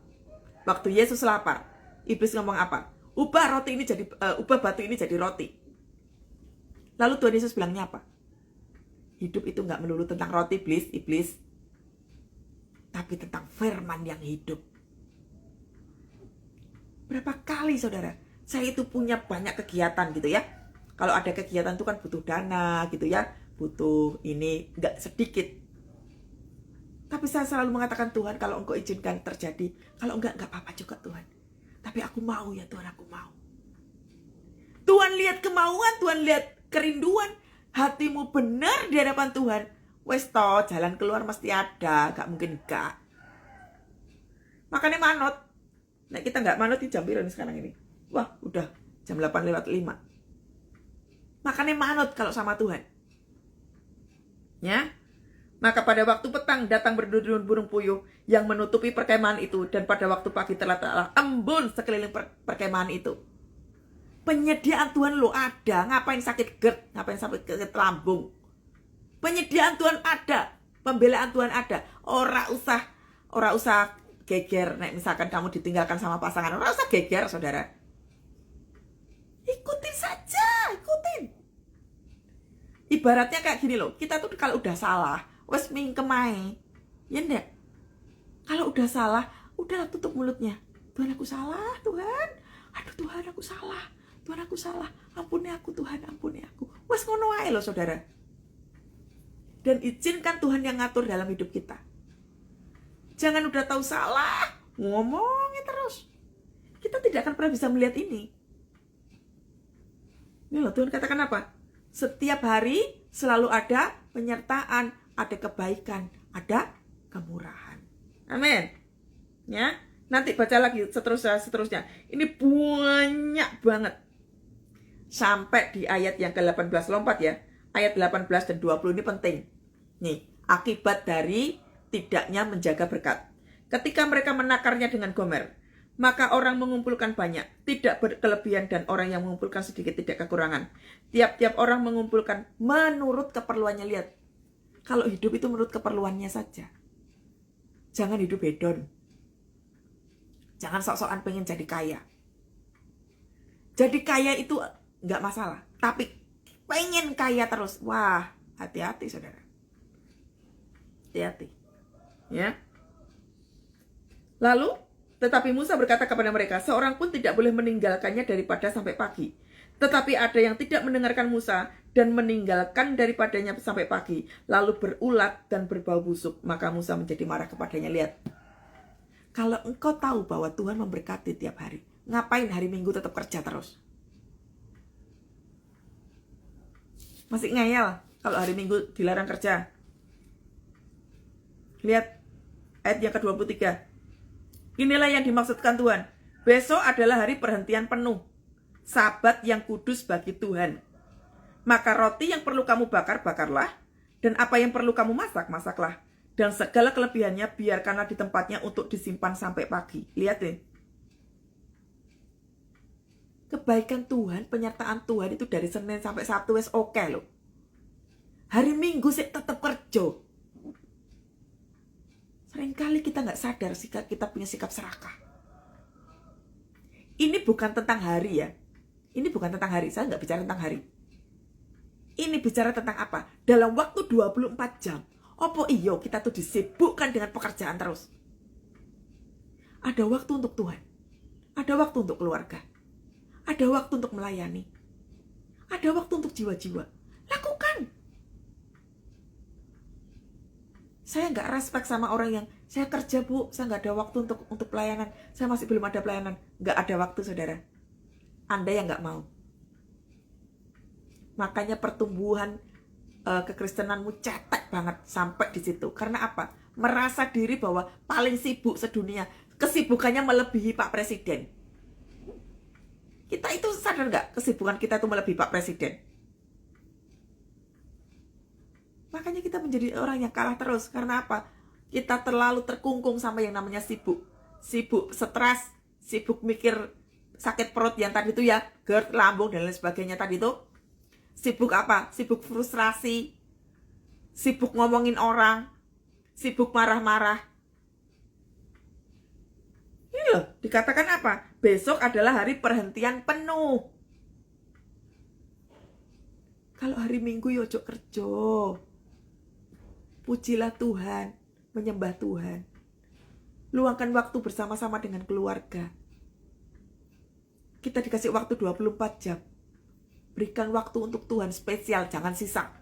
Waktu Yesus lapar, iblis ngomong apa? Ubah batu ini jadi roti. Lalu Tuhan Yesus bilangnya apa? Hidup itu gak melulu tentang roti, iblis. Tapi tentang firman yang hidup. Berapa kali saudara, saya itu punya banyak kegiatan gitu ya. Kalau ada kegiatan itu kan butuh dana gitu ya. Butuh ini, gak sedikit. Tapi saya selalu mengatakan, Tuhan kalau engkau izinkan terjadi. Kalau enggak apa-apa juga Tuhan. Tapi aku mau ya Tuhan, aku mau. Tuhan lihat kemauan, Tuhan lihat kerinduan. Hatimu benar di hadapan Tuhan. Wes toh, jalan keluar mesti ada, gak mungkin gak. Makanya manut. Nah kita gak manut di jam berapa sekarang ini? Wah udah jam 8:05. Makanya manut kalau sama Tuhan. Ya. Maka pada waktu petang datang berduyun burung puyuh yang menutupi perkemahan itu. Dan pada waktu pagi telah embun sekeliling perkemahan itu. Penyediaan Tuhan lo ada. Ngapain sakit GERD? Ngapain sakit lambung? Penyediaan Tuhan ada, pembelaan Tuhan ada. Ora usah geger. Nek misalkan kamu ditinggalkan sama pasangan, ora usah geger, saudara. Ikutin saja, ikutin. Ibaratnya kayak gini loh, kita tuh kalau udah salah, wes mingkem ae. Ya ndak? Kalau udah salah, udah tutup mulutnya. Tuhan aku salah, Tuhan. Aduh Tuhan aku salah. Tuhan aku salah. Ampuni aku Tuhan, ampuni aku. Wes ngono ae loh, saudara. Dan izinkan Tuhan yang ngatur dalam hidup kita. Jangan udah tahu salah, ngomongin terus. Kita tidak akan pernah bisa melihat ini. Ini loh Tuhan katakan apa? Setiap hari selalu ada penyertaan, ada kebaikan, ada kemurahan. Amin. Ya, nanti baca lagi seterusnya. Ini banyak banget. Sampai di ayat yang ke-18, lompat ya. Ayat 18 dan 20 ini penting. Nih, akibat dari tidaknya menjaga berkat. Ketika mereka menakarnya dengan Gomer, maka orang mengumpulkan banyak, tidak berkelebihan, dan orang yang mengumpulkan sedikit tidak kekurangan. Tiap-tiap orang mengumpulkan menurut keperluannya. Lihat, kalau hidup itu menurut keperluannya saja. Jangan hidup hedon. Jangan sok-sokan pengen jadi kaya. Jadi kaya itu nggak masalah, tapi pengen kaya terus, wah, hati-hati saudara. Hati-hati. Ya. Lalu, tetapi Musa berkata kepada mereka, seorang pun tidak boleh meninggalkannya daripada sampai pagi. Tetapi ada yang tidak mendengarkan Musa dan meninggalkan daripadanya sampai pagi, lalu berulat dan berbau busuk. Maka Musa menjadi marah kepadanya. Lihat, kalau engkau tahu bahwa Tuhan memberkati tiap hari, ngapain hari Minggu tetap kerja terus? Masih ngeyel kalau hari Minggu dilarang kerja. Lihat ayat yang ke-23. Inilah yang dimaksudkan Tuhan. Besok adalah hari perhentian penuh, Sabat yang kudus bagi Tuhan. Maka roti yang perlu kamu bakar, bakarlah. Dan apa yang perlu kamu masak, masaklah. Dan segala kelebihannya biarkanlah di tempatnya untuk disimpan sampai pagi. Lihat deh. Kebaikan Tuhan, penyertaan Tuhan itu dari Senin sampai Sabtu wes oke loh. Hari Minggu sih tetap kerja. Seringkali kita nggak sadar kita punya sikap serakah. Ini bukan tentang hari ya. Ini bukan tentang hari. Saya nggak bicara tentang hari. Ini bicara tentang apa? Dalam waktu 24 jam. Opo iyo kita tuh disibukkan dengan pekerjaan terus. Ada waktu untuk Tuhan. Ada waktu untuk keluarga. Ada waktu untuk melayani. Ada waktu untuk jiwa-jiwa. Lakukan. Saya nggak respect sama orang yang, saya kerja bu, saya nggak ada waktu untuk pelayanan. Saya masih belum ada pelayanan. Nggak ada waktu saudara. Anda yang nggak mau. Makanya pertumbuhan kekristenanmu cetek banget sampai di situ. Karena apa? Merasa diri bahwa paling sibuk sedunia. Kesibukannya melebihi Pak Presiden. Kita itu sadar nggak kesibukan kita itu melebihi Pak Presiden? Makanya kita menjadi orang yang kalah terus. Karena apa? Kita terlalu terkungkung sama yang namanya sibuk. Sibuk stres, sibuk mikir sakit perut yang tadi itu ya, GERD, lambung, dan lain sebagainya tadi itu. Sibuk apa? Sibuk frustrasi, sibuk ngomongin orang, sibuk marah-marah. Ini loh, dikatakan apa? Besok adalah hari perhentian penuh. Kalau hari Minggu ya ojo kerja. Pujilah Tuhan, menyembah Tuhan. Luangkan waktu bersama-sama dengan keluarga. Kita dikasih waktu 24 jam. Berikan waktu untuk Tuhan spesial, jangan sisa.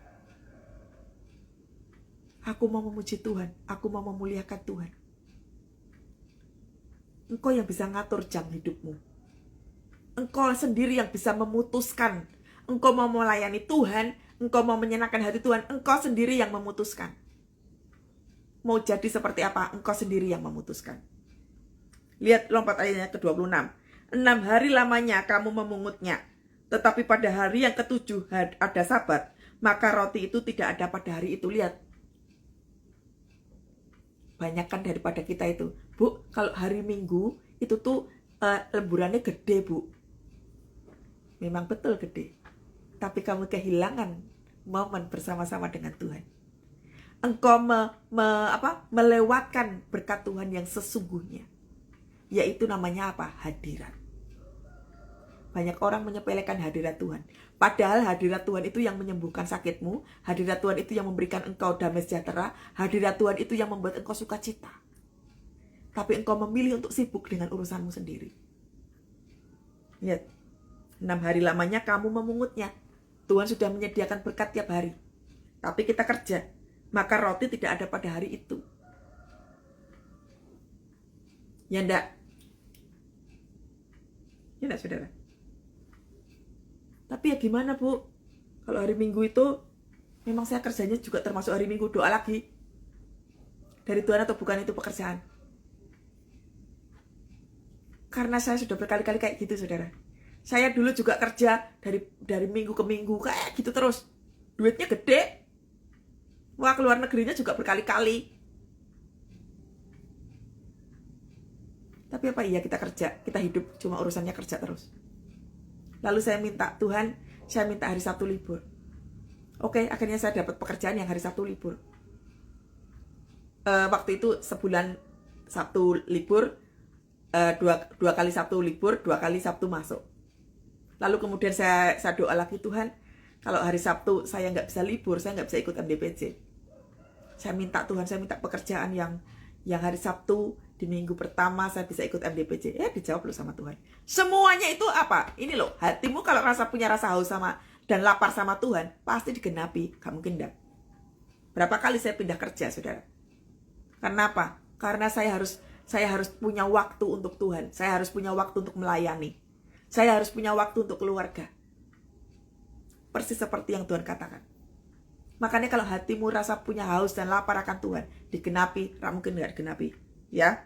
Aku mau memuji Tuhan, aku mau memuliakan Tuhan. Engkau yang bisa ngatur jam hidupmu. Engkau sendiri yang bisa memutuskan. Engkau mau melayani Tuhan, engkau mau menyenangkan hati Tuhan, engkau sendiri yang memutuskan. Mau jadi seperti apa, engkau sendiri yang memutuskan. Lihat lompat ayatnya ke-26. 6 hari lamanya kamu memungutnya, tetapi pada hari yang ke-7 ada Sabat, maka roti itu tidak ada pada hari itu. Lihat, banyakkan daripada kita itu. Bu, kalau hari Minggu itu tuh lemburannya gede, Bu. Memang betul gede. Tapi kamu kehilangan momen bersama-sama dengan Tuhan. Engkau melewatkan berkat Tuhan yang sesungguhnya. Yaitu namanya apa? Hadirat. Banyak orang menyepelekan hadirat Tuhan. Padahal hadirat Tuhan itu yang menyembuhkan sakitmu. Hadirat Tuhan itu yang memberikan engkau damai sejahtera. Hadirat Tuhan itu yang membuat engkau sukacita. Tapi engkau memilih untuk sibuk dengan urusanmu sendiri. Lihat, 6 hari lamanya kamu memungutnya. Tuhan sudah menyediakan berkat tiap hari. Tapi kita kerja, maka roti tidak ada pada hari itu. Ya enggak? Ya enggak, saudara? Tapi ya gimana, Bu? Kalau hari Minggu itu, memang saya kerjanya juga termasuk hari Minggu. Doa lagi. Dari Tuhan atau bukan itu pekerjaan? Karena saya sudah berkali-kali kayak gitu, saudara. Saya dulu juga kerja dari minggu ke minggu, kayak gitu terus. Duitnya gede. Wah, keluar negerinya juga berkali-kali. Tapi apa iya kita kerja, kita hidup cuma urusannya kerja terus. Lalu saya minta, Tuhan, saya minta hari Sabtu libur. Oke, akhirnya saya dapat pekerjaan yang hari Sabtu libur. Waktu itu sebulan Sabtu libur, dua kali Sabtu libur, 2 kali Sabtu masuk. Lalu kemudian saya doa lagi, Tuhan, kalau hari Sabtu saya nggak bisa libur, saya nggak bisa ikut MDPJ. Saya minta Tuhan, saya minta pekerjaan yang hari Sabtu di minggu pertama saya bisa ikut MDPJ. Dijawab loh sama Tuhan. Semuanya itu apa? Ini loh, hatimu kalau punya rasa haus sama dan lapar sama Tuhan, pasti digenapi. Gak mungkin enggak. Berapa kali saya pindah kerja, saudara? Karena apa? Karena saya harus punya waktu untuk Tuhan. Saya harus punya waktu untuk melayani. Saya harus punya waktu untuk keluarga. Persis seperti yang Tuhan katakan. Makanya kalau hatimu rasa punya haus dan lapar akan Tuhan, digenapi, mungkin nggak digenapi. Ya.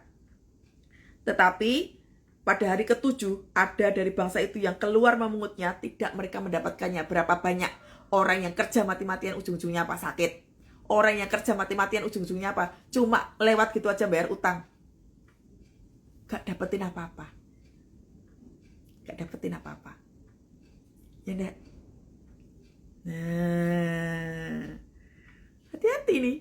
Tetapi pada hari ke-7 ada dari bangsa itu yang keluar memungutnya, tidak mereka mendapatkannya. Berapa banyak orang yang kerja mati-matian ujung-ujungnya apa? Sakit. Orang yang kerja mati-matian ujung-ujungnya apa? Cuma lewat gitu aja bayar utang. Gak dapetin apa-apa. Gak dapetin apa-apa. Ya enggak? Nah, hati-hati nih.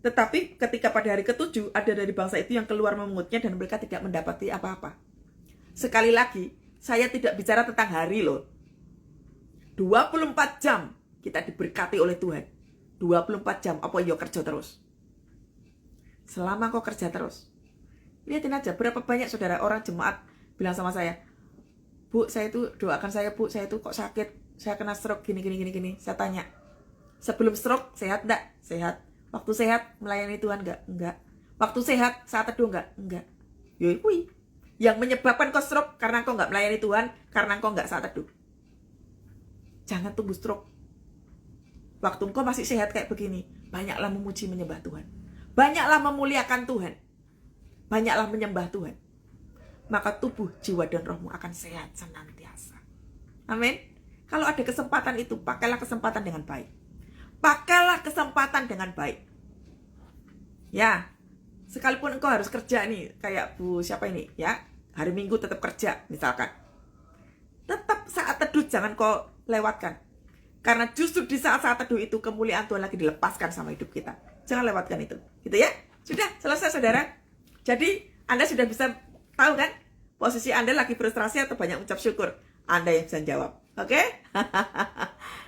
Tetapi ketika pada hari ke-7 ada dari bangsa itu yang keluar memungutnya dan mereka tidak mendapati apa-apa. Sekali lagi, saya tidak bicara tentang hari loh. 24 jam kita diberkati oleh Tuhan. 24 jam, apa yo kerja terus. Selama kau kerja terus. Lihatin aja berapa banyak saudara orang jemaat bilang sama saya, Bu, saya itu doakan saya, Bu, saya itu kok sakit, saya kena stroke gini. Saya tanya, sebelum stroke sehat enggak? Sehat. Waktu sehat melayani Tuhan enggak? Enggak. Waktu sehat saat teduh enggak? Enggak. Yoi. Yang menyebabkan kau stroke karena kau enggak melayani Tuhan, karena kau enggak saat teduh. Jangan tunggu stroke. Waktu kau masih sehat kayak begini, banyaklah memuji menyembah Tuhan. Banyaklah memuliakan Tuhan. Banyaklah menyembah Tuhan. Maka tubuh, jiwa, dan rohmu akan sehat senantiasa. Amin. Kalau ada kesempatan itu, pakailah kesempatan dengan baik. Pakailah kesempatan dengan baik. Ya, Sekalipun engkau harus kerja nih, kayak Bu siapa ini ya, hari Minggu tetap kerja misalkan, tetap saat teduh jangan kau lewatkan. Karena justru di saat-saat teduh itu kemuliaan Tuhan lagi dilepaskan sama hidup kita. Jangan lewatkan itu, gitu ya. Sudah selesai saudara. Jadi Anda sudah bisa tahu kan posisi Anda lagi frustrasi atau banyak ucap syukur. Anda yang bisa jawab, oke?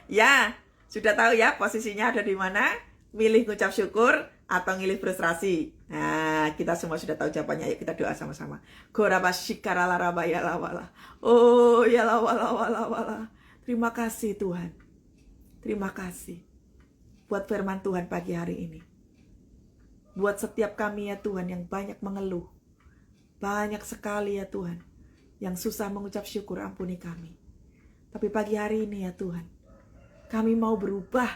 Ya, sudah tahu ya posisinya ada di mana? Milih ngucap syukur atau milih frustrasi. Nah, kita semua sudah tahu jawabannya. Ayo kita doa sama-sama. Oh, ya la. Terima kasih Tuhan. Terima kasih buat firman Tuhan pagi hari ini. Buat setiap kami ya Tuhan yang banyak mengeluh. Banyak sekali ya Tuhan yang susah mengucap syukur, ampuni kami. Tapi pagi hari ini ya Tuhan, kami mau berubah.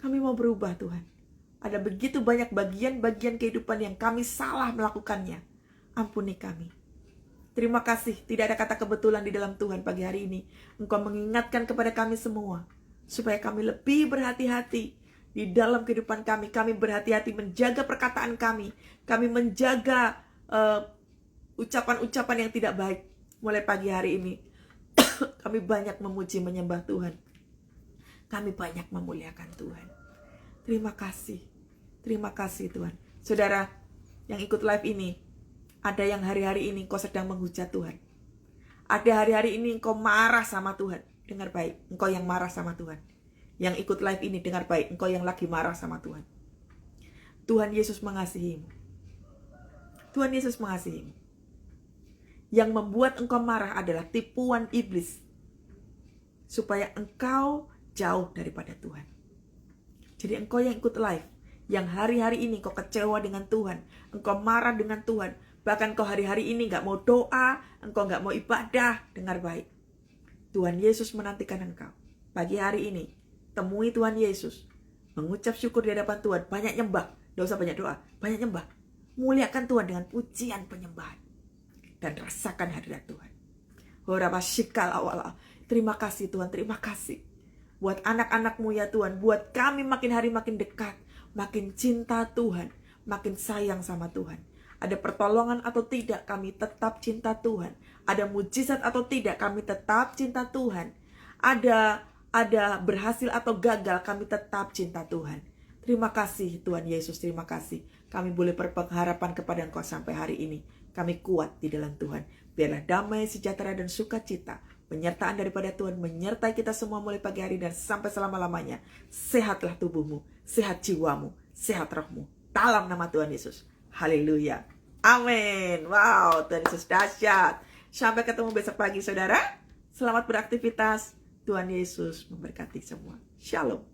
Kami mau berubah Tuhan. Ada begitu banyak bagian-bagian kehidupan yang kami salah melakukannya. Ampuni kami. Terima kasih, tidak ada kata kebetulan di dalam Tuhan pagi hari ini. Engkau mengingatkan kepada kami semua, supaya kami lebih berhati-hati di dalam kehidupan kami. Kami berhati-hati menjaga perkataan kami. Kami menjaga ucapan-ucapan yang tidak baik. Mulai pagi hari ini, kami banyak memuji menyembah Tuhan. Kami banyak memuliakan Tuhan. Terima kasih Tuhan. Saudara yang ikut live ini, ada yang hari-hari ini engkau sedang menghujat Tuhan. Ada hari-hari ini engkau marah sama Tuhan. Dengar baik, engkau yang marah sama Tuhan. Yang ikut live ini dengar baik, engkau yang lagi marah sama Tuhan. Tuhan Yesus mengasihimu. Tuhan Yesus mengasihimu. Yang membuat engkau marah adalah tipuan iblis, supaya engkau jauh daripada Tuhan. Jadi engkau yang ikut live, yang hari-hari ini engkau kecewa dengan Tuhan, engkau marah dengan Tuhan, bahkan engkau hari-hari ini gak mau doa, engkau gak mau ibadah, dengar baik. Tuhan Yesus menantikan engkau. Pagi hari ini, temui Tuhan Yesus, mengucap syukur di hadapan Tuhan, banyak nyembah, gak usah banyak doa, banyak nyembah. Muliakan Tuhan dengan pujian penyembahan, dan rasakan hadirat Tuhan. Terima kasih Tuhan, terima kasih. Buat anak-anak-Mu ya Tuhan, buat kami makin hari makin dekat, makin cinta Tuhan, makin sayang sama Tuhan. Ada pertolongan atau tidak, kami tetap cinta Tuhan. Ada mujizat atau tidak, kami tetap cinta Tuhan. Ada berhasil atau gagal, kami tetap cinta Tuhan. Terima kasih Tuhan Yesus, terima kasih. Kami boleh berpengharapan kepada Engkau sampai hari ini. Kami kuat di dalam Tuhan. Biarlah damai, sejahtera, dan sukacita, penyertaan daripada Tuhan menyertai kita semua mulai pagi hari dan sampai selama-lamanya. Sehatlah tubuhmu, sehat jiwamu, sehat rohmu. Dalam nama Tuhan Yesus. Haleluya. Amin. Wow, Tuhan Yesus dahsyat. Sampai ketemu besok pagi saudara. Selamat beraktivitas. Tuhan Yesus memberkati semua. Shalom.